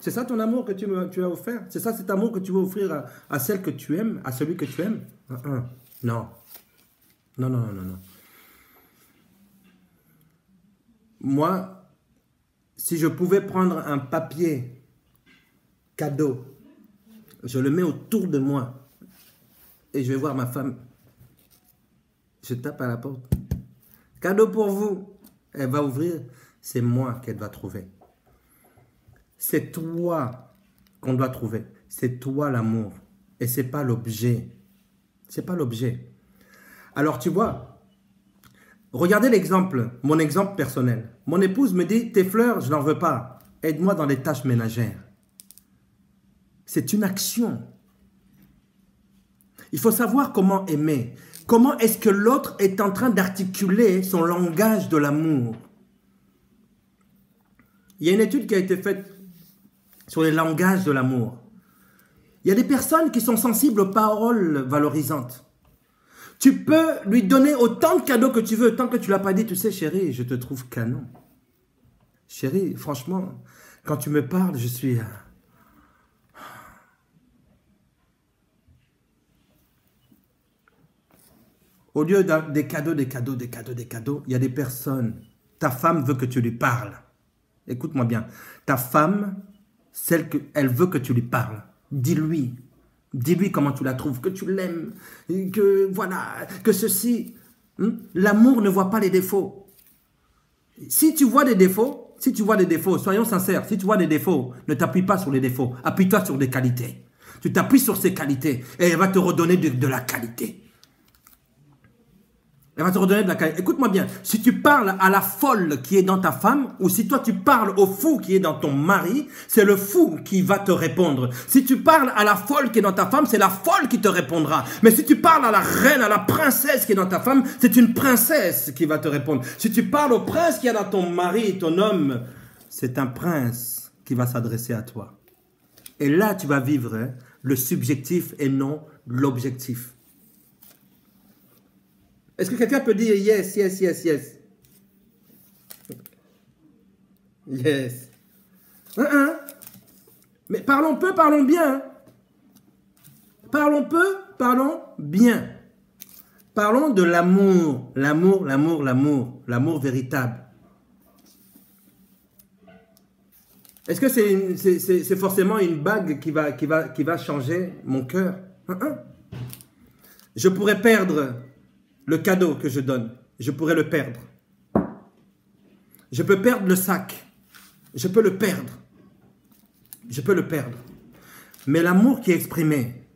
C'est ça ton amour que tu as offert? C'est ça cet amour que tu veux offrir à celle que tu aimes, à celui que tu aimes? Non. Non. Moi, si je pouvais prendre un papier cadeau, je le mets autour de moi et je vais voir ma femme. Je tape à la porte. Cadeau pour vous. Elle va ouvrir. C'est moi qu'elle va trouver. C'est toi qu'on doit trouver. C'est toi l'amour. Et c'est pas l'objet. C'est pas l'objet. Alors tu vois, regardez l'exemple, mon exemple personnel. Mon épouse me dit, tes fleurs, je n'en veux pas. Aide-moi dans les tâches ménagères. C'est une action. Il faut savoir comment aimer. Comment est-ce que l'autre est en train d'articuler son langage de l'amour? Il y a une étude qui a été faite sur les langages de l'amour. Il y a des personnes qui sont sensibles aux paroles valorisantes. Tu peux lui donner autant de cadeaux que tu veux, tant que tu ne l'as pas dit, tu sais chérie, je te trouve canon. Chérie, franchement, quand tu me parles, je suis... Au lieu des cadeaux, il y a des personnes. Ta femme veut que tu lui parles. Écoute-moi bien. Ta femme, elle veut que tu lui parles. Dis-lui. Dis-lui comment tu la trouves, que tu l'aimes, que voilà, que ceci. L'amour ne voit pas les défauts. Si tu vois des défauts, soyons sincères, si tu vois des défauts, ne t'appuie pas sur les défauts. Appuie-toi sur des qualités. Tu t'appuies sur ses qualités et elle va te redonner de la qualité. Elle va te redonner de la qualité. Écoute-moi bien, si tu parles à la folle qui est dans ta femme, ou si toi tu parles au fou qui est dans ton mari, c'est le fou qui va te répondre. Si tu parles à la folle qui est dans ta femme, c'est la folle qui te répondra. Mais si tu parles à la reine, à la princesse qui est dans ta femme, c'est une princesse qui va te répondre. Si tu parles au prince qui est dans ton mari, ton homme, c'est un prince qui va s'adresser à toi. Et là, tu vas vivre le subjectif et non l'objectif. Est-ce que quelqu'un peut dire yes, yes, yes, yes? Yes. Mais parlons peu, parlons bien. Parlons peu, parlons bien. Parlons de l'amour. L'amour, l'amour, l'amour. L'amour véritable. Est-ce que c'est forcément une bague qui va changer mon cœur? Je pourrais perdre le cadeau que je donne. Je pourrais le perdre. Je peux perdre le sac. Je peux le perdre. Je peux le perdre. Mais l'amour qui est exprimé,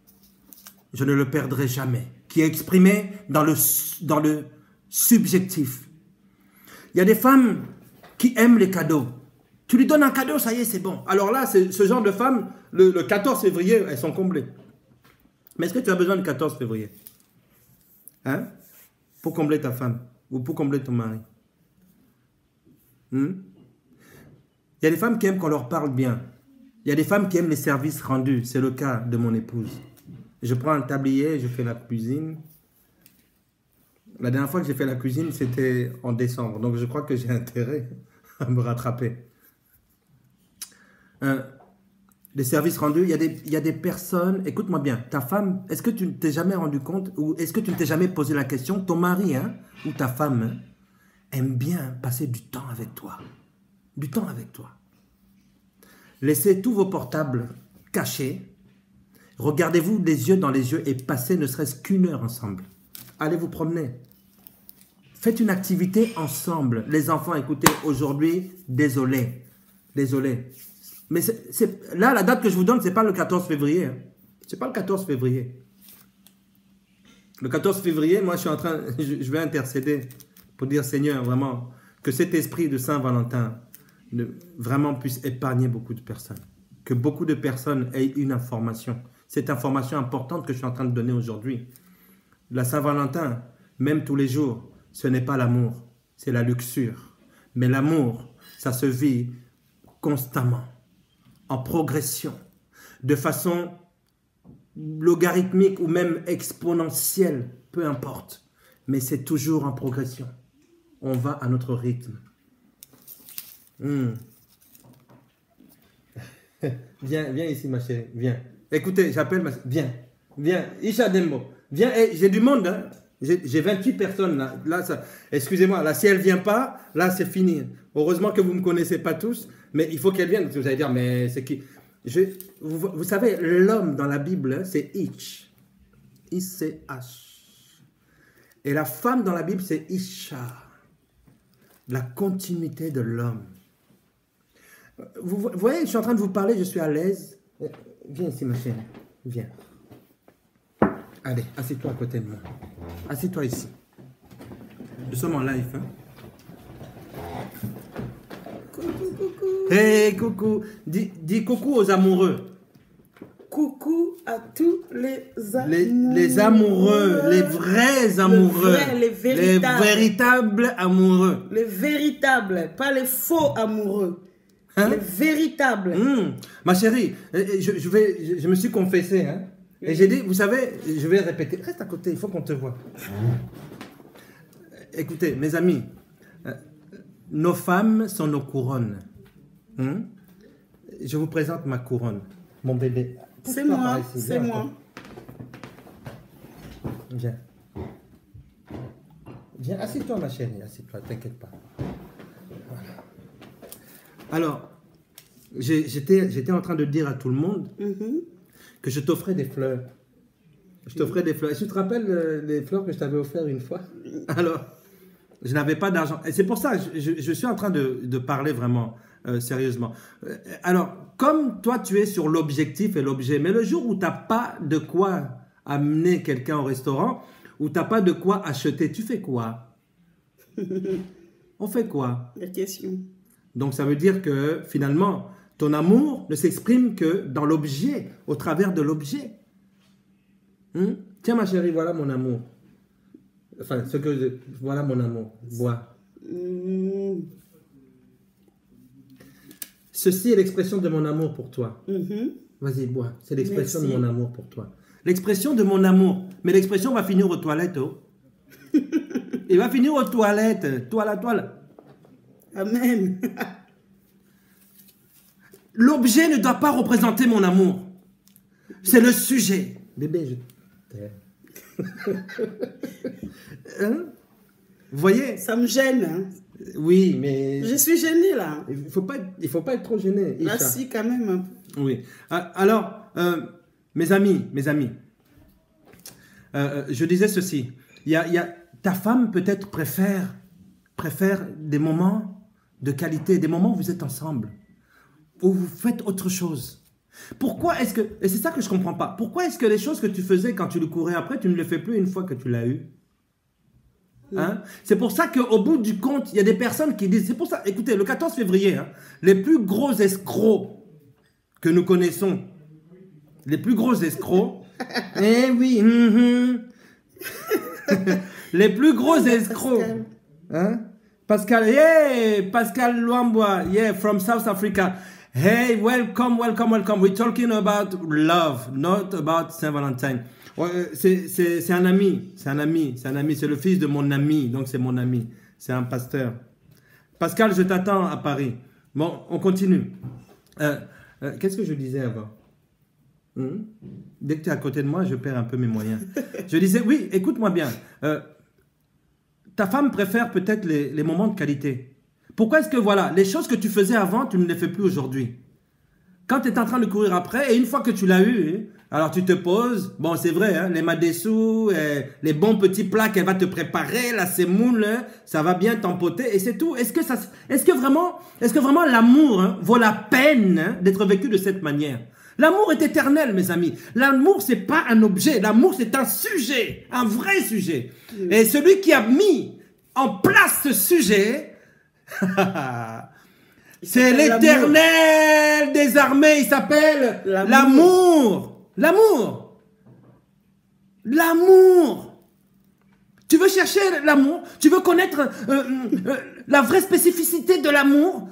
je ne le perdrai jamais. Qui est exprimé dans le subjectif. Il y a des femmes qui aiment les cadeaux. Tu lui donnes un cadeau, ça y est, c'est bon. Alors là, ce genre de femmes, le 14 février, elles sont comblées. Mais est-ce que tu as besoin du 14 février? Hein? Pour combler ta femme ou pour combler ton mari. Il y a des femmes qui aiment qu'on leur parle bien. Il y a des femmes qui aiment les services rendus. C'est le cas de mon épouse. Je prends un tablier, je fais la cuisine. La dernière fois que j'ai fait la cuisine, c'était en décembre. Donc, je crois que j'ai intérêt à me rattraper. Les services rendus, il y a des personnes... Écoute-moi bien, ta femme, est-ce que tu ne t'es jamais rendu compte ou est-ce que tu ne t'es jamais posé la question, ton mari ou ta femme aime bien passer du temps avec toi. Du temps avec toi. Laissez tous vos portables cachés. Regardez-vous les yeux dans les yeux et passez ne serait-ce qu'une heure ensemble. Allez vous promener. Faites une activité ensemble. Les enfants, écoutez, aujourd'hui, désolé. Désolé. Mais là, la date que je vous donne, ce n'est pas le 14 février. Ce n'est pas le 14 février. Le 14 février, moi, je vais intercéder pour dire, Seigneur, vraiment, que cet esprit de Saint-Valentin vraiment puisse épargner beaucoup de personnes. Que beaucoup de personnes aient une information. Cette information importante que je suis en train de donner aujourd'hui. La Saint-Valentin, même tous les jours, ce n'est pas l'amour, c'est la luxure. Mais l'amour, ça se vit constamment, en progression, de façon logarithmique ou même exponentielle, peu importe. Mais c'est toujours en progression. On va à notre rythme. Viens ici, ma chérie, viens. Écoutez, j'appelle ma... Viens, Isha Dembo. Viens, j'ai du monde, hein. J'ai 28 personnes là. Excusez-moi, là, si elle ne vient pas, là, c'est fini. Heureusement que vous ne me connaissez pas tous, mais il faut qu'elle vienne. Vous allez dire, mais c'est qui? Vous savez, l'homme dans la Bible, c'est Ich. I-C-H. Et la femme dans la Bible, c'est Isha. La continuité de l'homme. Vous voyez, je suis en train de vous parler, je suis à l'aise. Viens ici, ma chérie. Viens. Allez, assieds-toi à côté de moi. Assieds-toi ici. Nous sommes en live. Hein? Coucou. Hey, coucou. Dis coucou aux amoureux. Coucou à tous les amoureux. Les amoureux, les vrais amoureux. Les véritables. Les véritables amoureux. Les véritables, pas les faux amoureux. Hein? Les véritables. Ma chérie, je me suis confessé. Hein? Et j'ai dit, vous savez, je vais répéter. Reste à côté, il faut qu'on te voie. Écoutez, mes amis, nos femmes sont nos couronnes. Je vous présente ma couronne, mon bébé. C'est moi, c'est moi. Viens. Viens, assieds-toi ma chérie, assieds-toi, t'inquiète pas. Voilà. Alors, j'étais en train de dire à tout le monde que je t'offrais des fleurs. Je t'offrais des fleurs. Est-ce que tu te rappelles les fleurs que je t'avais offert une fois? Alors, je n'avais pas d'argent. Et c'est pour ça que je suis en train de parler vraiment sérieusement. Alors, comme toi, tu es sur l'objectif et l'objet, mais le jour où tu n'as pas de quoi amener quelqu'un au restaurant, où tu n'as pas de quoi acheter, tu fais quoi? On fait quoi? La question. Donc, ça veut dire que finalement, ton amour ne s'exprime que dans l'objet, au travers de l'objet. Tiens, ma chérie, voilà mon amour. Enfin, voilà mon amour. Bois. Ceci est l'expression de mon amour pour toi. Vas-y, bois. C'est l'expression de mon amour pour toi. L'expression de mon amour. Mais l'expression va finir aux toilettes. Oh. Il va finir aux toilettes. Toile. Amen. L'objet ne doit pas représenter mon amour. C'est le sujet. Bébé, je t'aime. Hein? Vous voyez? Ça me gêne. Hein? Oui, mais... Je suis gênée là. Il faut pas être trop gêné. Là, si, quand même. Oui. Alors, mes amis, je disais ceci. Ta femme peut-être préfère des moments de qualité, des moments où vous êtes ensemble, où vous faites autre chose. Pourquoi est-ce que, et c'est ça que je ne comprends pas, pourquoi est-ce que les choses que tu faisais quand tu le courais après, tu ne le fais plus une fois que tu l'as eu? Hein? C'est pour ça qu'au bout du compte, il y a des personnes qui disent, c'est pour ça, écoutez, le 14 février, hein, les plus gros escrocs que nous connaissons, les plus gros escrocs, eh oui, les plus gros escrocs, hein? Pascal Luambois, from South Africa. Hey, welcome, welcome, welcome. We're talking about love, not about Saint-Valentin. Ouais, c'est un ami, c'est un ami, c'est un ami. C'est le fils de mon ami, donc c'est mon ami. C'est un pasteur. Pascal, je t'attends à Paris. Bon, on continue. Qu'est-ce que je disais avant? Dès que tu es à côté de moi, je perds un peu mes moyens. Je disais, oui, écoute-moi bien. Ta femme préfère peut-être les moments de qualité. Pourquoi est-ce que, voilà, les choses que tu faisais avant, tu ne les fais plus aujourd'hui? Quand tu es en train de courir après, et une fois que tu l'as eu, alors tu te poses, bon, c'est vrai, hein, les madessous, les bons petits plats qu'elle va te préparer, la semoule, ça va bien t'empoter, et c'est tout. Est-ce que vraiment l'amour vaut la peine d'être vécu de cette manière? L'amour est éternel, mes amis. L'amour, c'est pas un objet. L'amour, c'est un sujet, un vrai sujet. Et celui qui a mis en place ce sujet, c'est l'Éternel des armées. Il s'appelle l'amour. L'amour. L'amour. Tu veux chercher l'amour? Tu veux connaître la vraie spécificité de l'amour?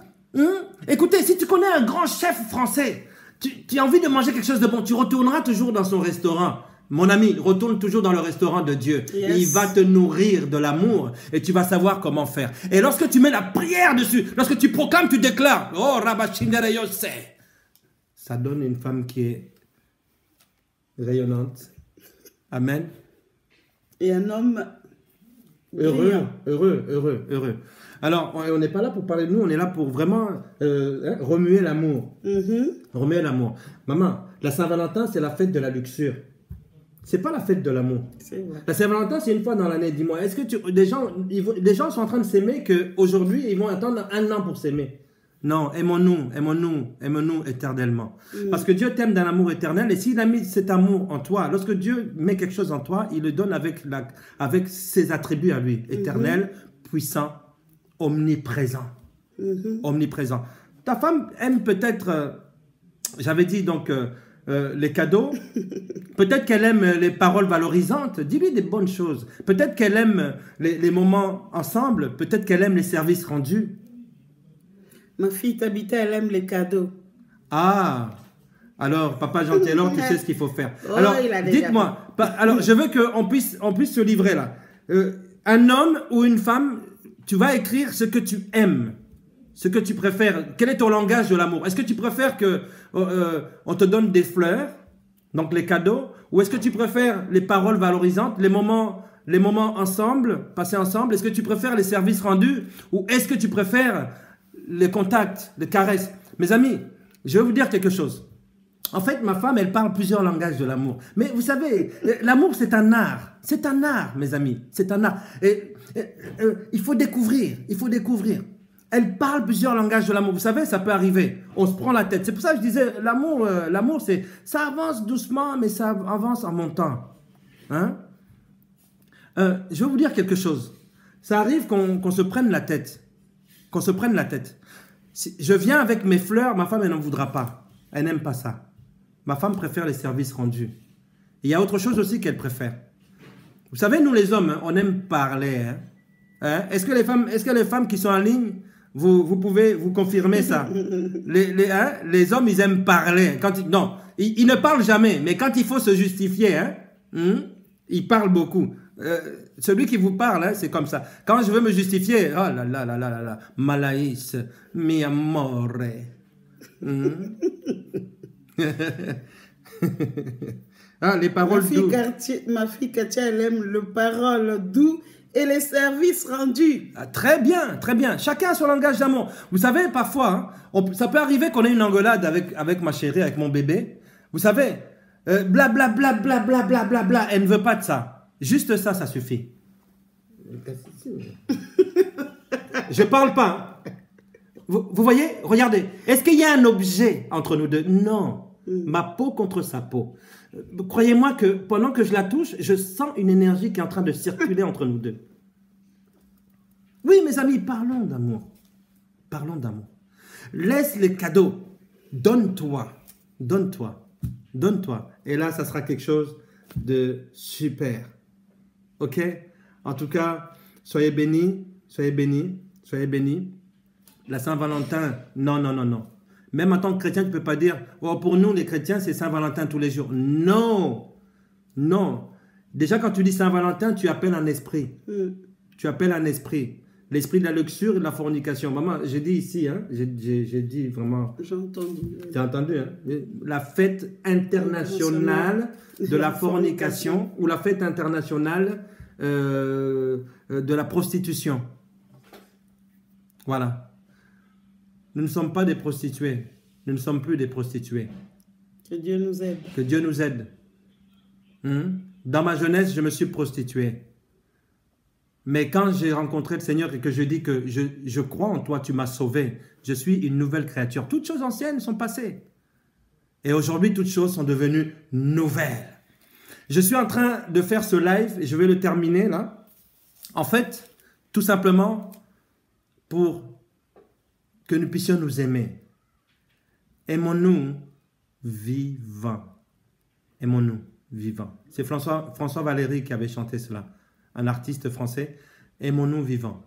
Écoutez, si tu connais un grand chef français, tu as envie de manger quelque chose de bon, tu retourneras toujours dans son restaurant. Mon ami, retourne toujours dans le restaurant de Dieu. Yes. Il va te nourrir de l'amour et tu vas savoir comment faire. Et lorsque tu mets la prière dessus, lorsque tu proclames, tu déclares, oh, Rabashindere Yose, ça donne une femme qui est rayonnante. Amen. Et un homme heureux. Alors, on n'est pas là pour parler de nous, on est là pour vraiment remuer l'amour. Remuer l'amour. Maman, la Saint-Valentin, c'est la fête de la luxure. C'est pas la fête de l'amour. La Saint-Valentin, c'est une fois dans l'année. Dis-moi, est-ce que des gens sont en train de s'aimer qu'aujourd'hui, ils vont attendre 1 an pour s'aimer? Non, aimons-nous éternellement. Parce que Dieu t'aime d'un amour éternel. Et s'il a mis cet amour en toi, lorsque Dieu met quelque chose en toi, il le donne avec ses attributs à lui. Éternel, puissant, omniprésent. Omniprésent. Ta femme aime peut-être, j'avais dit donc, les cadeaux. Peut-être qu'elle aime les paroles valorisantes. Dis-lui des bonnes choses. Peut-être qu'elle aime les moments ensemble. Peut-être qu'elle aime les services rendus. Ma fille Tabitha, elle aime les cadeaux. Ah, alors, papa gentil, alors tu sais ce qu'il faut faire. Alors, dites-moi, alors je veux qu'on puisse se livrer là. Un homme ou une femme, tu vas écrire ce que tu aimes. Ce que tu préfères, quel est ton langage de l'amour? Est-ce que tu préfères on te donne des fleurs, donc les cadeaux, ou est-ce que tu préfères les paroles valorisantes, les moments ensemble, passés ensemble? Est-ce que tu préfères les services rendus, ou est-ce que tu préfères les contacts, les caresses? Mes amis, je vais vous dire quelque chose. En fait, ma femme, elle parle plusieurs langages de l'amour. Mais vous savez, l'amour, c'est un art. C'est un art, mes amis. C'est un art. Et il faut découvrir. Il faut découvrir. Elle parle plusieurs langages de l'amour. Vous savez, ça peut arriver. On se prend la tête. C'est pour ça que je disais, l'amour, ça avance doucement, mais ça avance en montant. Hein? Je vais vous dire quelque chose. Ça arrive qu'on se prenne la tête. Qu'on se prenne la tête. Si je viens avec mes fleurs, ma femme, elle n'en voudra pas. Elle n'aime pas ça. Ma femme préfère les services rendus. Il y a autre chose aussi qu'elle préfère. Vous savez, nous les hommes, on aime parler. Est-ce que les femmes qui sont en ligne, vous pouvez vous confirmer ça? Les hommes, ils aiment parler. Ils ne parlent jamais, mais quand il faut se justifier, ils parlent beaucoup. Celui qui vous parle, c'est comme ça. Quand je veux me justifier, oh là là là là là là, Malaïs, mi amore. Les paroles douces. Ma fille Katia, elle aime les paroles douces et les services rendus. Très bien, très bien. Chacun a son langage d'amour. Vous savez, parfois, ça peut arriver qu'on ait une engueulade avec ma chérie, avec mon bébé. Vous savez, bla bla bla bla bla bla bla bla. Elle ne veut pas de ça. Juste ça, ça suffit. Je parle pas. Vous voyez, regardez. Est-ce qu'il y a un objet entre nous deux? Non. Ma peau contre sa peau. Croyez-moi que pendant que je la touche, je sens une énergie qui est en train de circuler entre nous deux. Oui, mes amis, parlons d'amour. Parlons d'amour. Laisse les cadeaux. Donne-toi. Donne-toi. Donne-toi. Et là, ça sera quelque chose de super. Ok? En tout cas, soyez bénis. Soyez bénis. Soyez bénis. La Saint-Valentin, non, non, non, non. Même en tant que chrétien, tu ne peux pas dire, oh, pour nous les chrétiens, c'est Saint-Valentin tous les jours. Non, non. Déjà, quand tu dis Saint-Valentin, tu appelles un esprit. Tu appelles un esprit. L'esprit de la luxure et de la fornication. Maman, j'ai dit ici, hein, j'ai dit vraiment... J'ai entendu. Tu as entendu, hein? La fête internationale de la fornication ou la fête internationale de la prostitution. Voilà. Nous ne sommes pas des prostituées. Nous ne sommes plus des prostituées. Que Dieu nous aide. Que Dieu nous aide. Dans ma jeunesse, je me suis prostitué. Mais quand j'ai rencontré le Seigneur et que je dis que je crois en toi, tu m'as sauvé, je suis une nouvelle créature. Toutes choses anciennes sont passées. Et aujourd'hui, toutes choses sont devenues nouvelles. Je suis en train de faire ce live et je vais le terminer là. En fait, tout simplement pour que nous puissions nous aimer. Aimons-nous vivants. Aimons-nous vivants. C'est François Valéry qui avait chanté cela. Un artiste français, aimons-nous vivants.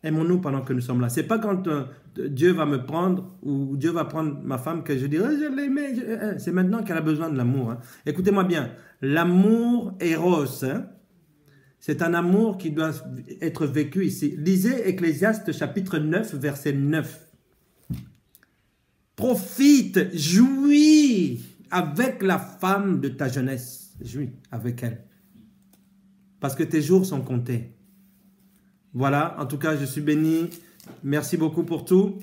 Aimons-nous pendant que nous sommes là. C'est pas quand Dieu va me prendre ou Dieu va prendre ma femme que je dis, oh, je l'aimais. C'est maintenant qu'elle a besoin de l'amour. Hein. Écoutez-moi bien, l'amour éros, hein, c'est un amour qui doit être vécu ici. Lisez Ecclésiaste chapitre 9, verset 9. Profite, jouis avec la femme de ta jeunesse. Jouis avec elle. Parce que tes jours sont comptés. Voilà, en tout cas, je suis béni. Merci beaucoup pour tout.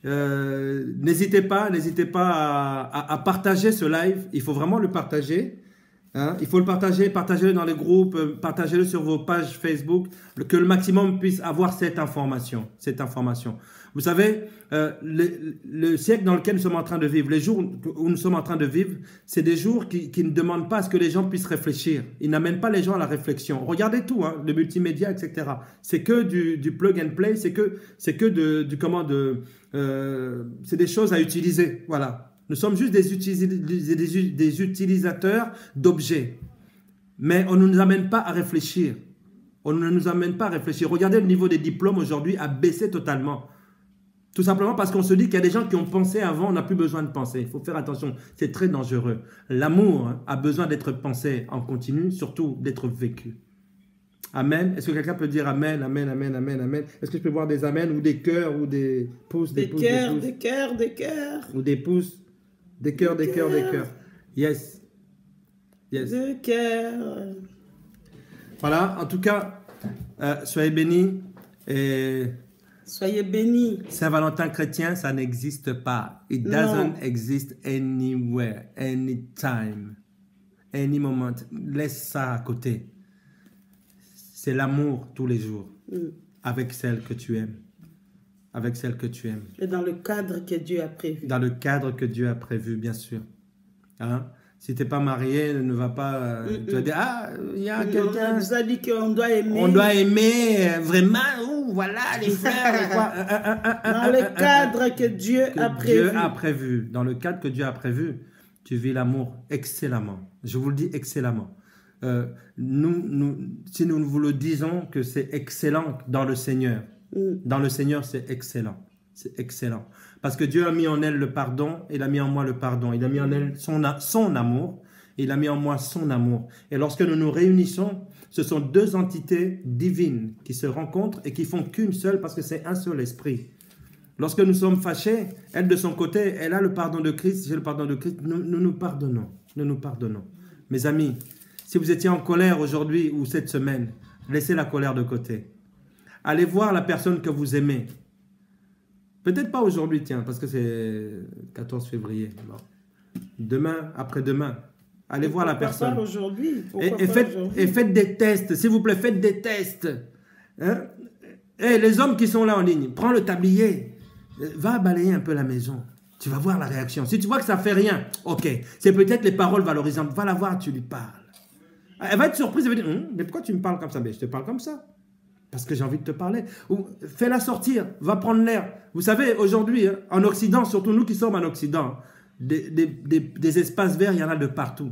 N'hésitez pas à partager ce live. Il faut vraiment le partager. Hein? Il faut le partager, partagez-le dans les groupes, partagez-le sur vos pages Facebook, que le maximum puisse avoir cette information. Vous savez, le siècle dans lequel nous sommes en train de vivre, les jours où nous sommes en train de vivre, c'est des jours qui ne demandent pas à ce que les gens puissent réfléchir. Ils n'amènent pas les gens à la réflexion. Regardez tout, hein, le multimédia, etc. C'est que du plug and play, c'est que c'est des choses à utiliser. Voilà. Nous sommes juste des utilisateurs d'objets. Mais on ne nous amène pas à réfléchir. On ne nous amène pas à réfléchir. Regardez le niveau des diplômes aujourd'hui a baissé totalement. Tout simplement parce qu'on se dit qu'il y a des gens qui ont pensé avant, on n'a plus besoin de penser. Il faut faire attention, c'est très dangereux. L'amour a besoin d'être pensé en continu, surtout d'être vécu. Amen. Est-ce que quelqu'un peut dire amen, amen, amen, amen, amen? Est-ce que je peux voir des amens ou des cœurs ou des pouces, des cœurs. Ou des pouces, des cœurs. Yes. Des cœurs. Voilà, en tout cas, soyez bénis et... Soyez bénis. Saint-Valentin chrétien, ça n'existe pas. It doesn't exist anywhere, anytime, any moment. Laisse ça à côté. C'est l'amour tous les jours. Avec celle que tu aimes. Avec celle que tu aimes. Et dans le cadre que Dieu a prévu. Dans le cadre que Dieu a prévu, bien sûr. Hein? Si tu n'es pas marié, ne va pas... Tu vas dire, ah, il y a quelqu'un... On nous a dit qu'on doit aimer. On doit aimer vraiment, voilà, les frères. Dans le cadre que Dieu a prévu. Dieu a prévu. Dans le cadre que Dieu a prévu, tu vis l'amour excellemment. Je vous le dis excellemment. Si nous vous le disons que c'est excellent dans le Seigneur. Dans le Seigneur, c'est excellent. C'est excellent. Parce que Dieu a mis en elle le pardon, il a mis en moi le pardon. Il a mis en elle son amour, il a mis en moi son amour. Et lorsque nous nous réunissons, ce sont deux entités divines qui se rencontrent et qui font qu'une seule parce que c'est un seul esprit. Lorsque nous sommes fâchés, elle de son côté, elle a le pardon de Christ, j'ai le pardon de Christ, nous pardonnons. Nous nous pardonnons. Mes amis, si vous étiez en colère aujourd'hui ou cette semaine, laissez la colère de côté. Allez voir la personne que vous aimez. Peut-être pas aujourd'hui, tiens, parce que c'est 14 février. Bon. Demain, après-demain, allez voir la personne. Aujourd'hui. Et faites des tests, s'il vous plaît, faites des tests. Hein? Et les hommes qui sont là en ligne, prends le tablier, va balayer un peu la maison. Tu vas voir la réaction. Si tu vois que ça fait rien, ok, c'est peut-être les paroles valorisantes. Va la voir, tu lui parles. Elle va être surprise, elle va dire, mais pourquoi tu me parles comme ça? Mais je te parle comme ça. Parce que j'ai envie de te parler. Ou fais-la sortir, va prendre l'air. Vous savez, aujourd'hui, hein, en Occident, surtout nous qui sommes en Occident, des espaces verts, il y en a de partout.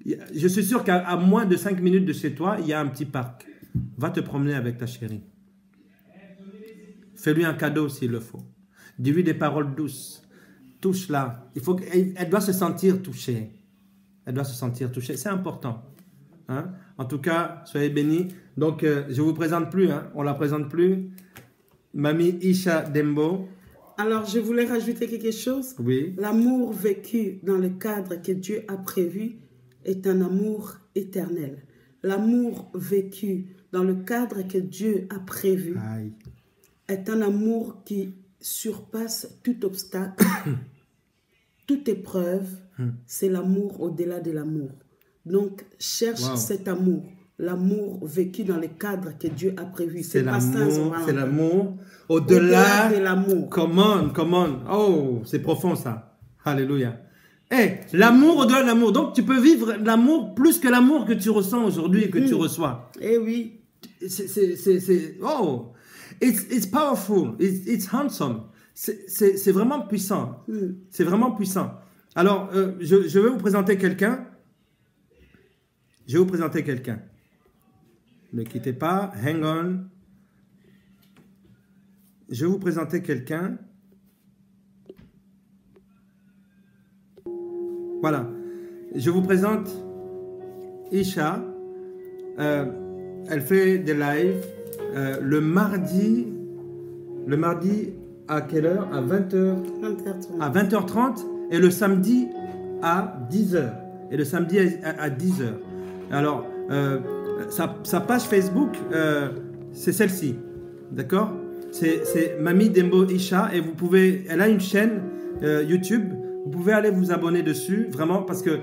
Je suis sûr qu'à moins de 5 minutes de chez toi, il y a un petit parc. Va te promener avec ta chérie. Fais-lui un cadeau s'il le faut. Dis-lui des paroles douces. Touche-la. Elle doit se sentir touchée. Elle doit se sentir touchée. C'est important. Hein? En tout cas, soyez bénis. Donc, je ne vous présente plus. Hein? On ne la présente plus. Mamie Isha Dembo. Alors, je voulais rajouter quelque chose. Oui. L'amour vécu dans le cadre que Dieu a prévu est un amour éternel. L'amour vécu dans le cadre que Dieu a prévu Aïe. est un amour qui surpasse tout obstacle, toute épreuve. C'est l'amour au-delà de l'amour. Donc, cherche cet amour. L'amour vécu dans le cadre que Dieu a prévu. C'est l'amour au-delà de l'amour. Come on. Oh, c'est profond ça. Alléluia. L'amour au-delà de l'amour. Donc, tu peux vivre l'amour plus que l'amour que tu ressens aujourd'hui et que tu reçois. Eh oui. Oh, it's powerful. It's handsome. C'est vraiment puissant. C'est vraiment puissant. Alors, je vais vous présenter quelqu'un. Ne quittez pas. Hang on. Je vais vous présenter quelqu'un. Voilà. Je vous présente Isha. Elle fait des lives le mardi à quelle heure? À 20h. 20h30. À 20h30 et le samedi à 10h. Et le samedi à 10h. Alors, sa page Facebook, c'est celle-ci. D'accord? C'est Mamie Dembo Isha et elle a une chaîne YouTube. Vous pouvez aller vous abonner dessus, vraiment, parce que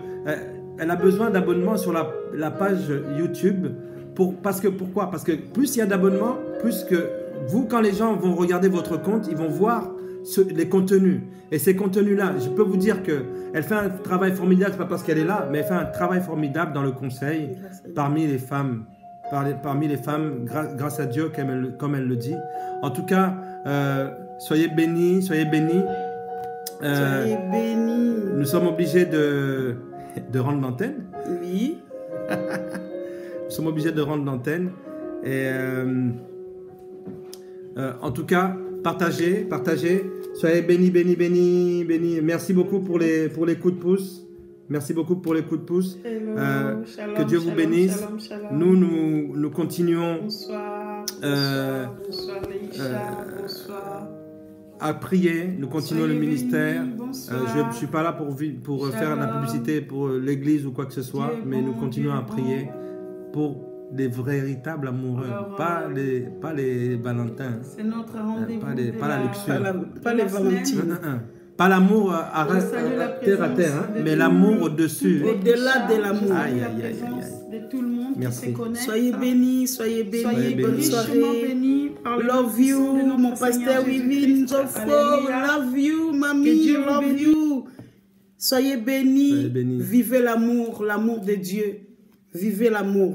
elle a besoin d'abonnements sur la page YouTube. Pourquoi? Parce que plus il y a d'abonnements, plus que vous, quand les gens vont regarder votre compte, ils vont voir les contenus. Et ces contenus-là, je peux vous dire qu'elle fait un travail formidable, c'est pas parce qu'elle est là, mais elle fait un travail formidable dans le conseil parmi les femmes. Grâce à Dieu, comme elle le dit. En tout cas, soyez bénis, soyez bénis. Soyez bénis. Nous sommes obligés de rendre l'antenne. Oui. Nous sommes obligés de rendre l'antenne. Et en tout cas, partagez. Soyez bénis, bénis, bénis, bénis. Merci beaucoup pour les coups de pouce. Merci beaucoup pour les coups de pouce. Shalom, que Dieu vous bénisse. Shalom. Nous continuons. Bonsoir Leïcha, bonsoir. À prier. Nous continuons Soyez le ministère. bénis, Je ne suis pas là pour faire la publicité pour l'église ou quoi que ce soit, mais nous continuons à prier pour des véritables amoureux, pas les Valentins. C'est notre rendez-vous. Pas la luxure. Pas les Valentines. Pas l'amour terre à terre, mais l'amour au-dessus. Au-delà de l'amour. Aïe. De tout le monde. Merci. Soyez bénis, soyez bénis. Bonne soirée. Love you, mon pasteur Wivine Zofo. Love you, mamie. Love you. Soyez bénis. Vivez l'amour de Dieu. Vivez l'amour.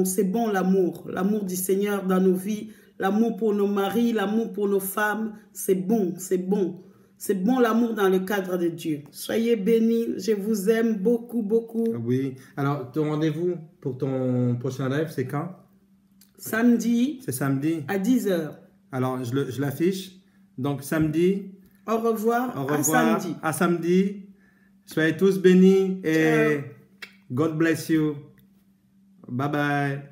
C'est bon l'amour du Seigneur dans nos vies. L'amour pour nos maris, l'amour pour nos femmes. C'est bon. C'est bon l'amour dans le cadre de Dieu. Soyez bénis. Je vous aime beaucoup, beaucoup. Oui. Alors, ton rendez-vous pour ton prochain live, c'est quand? Samedi. C'est samedi. À 10h. Alors, je l'affiche. Donc, samedi. Au revoir. À samedi. À samedi. Soyez tous bénis et God bless you. Bye bye.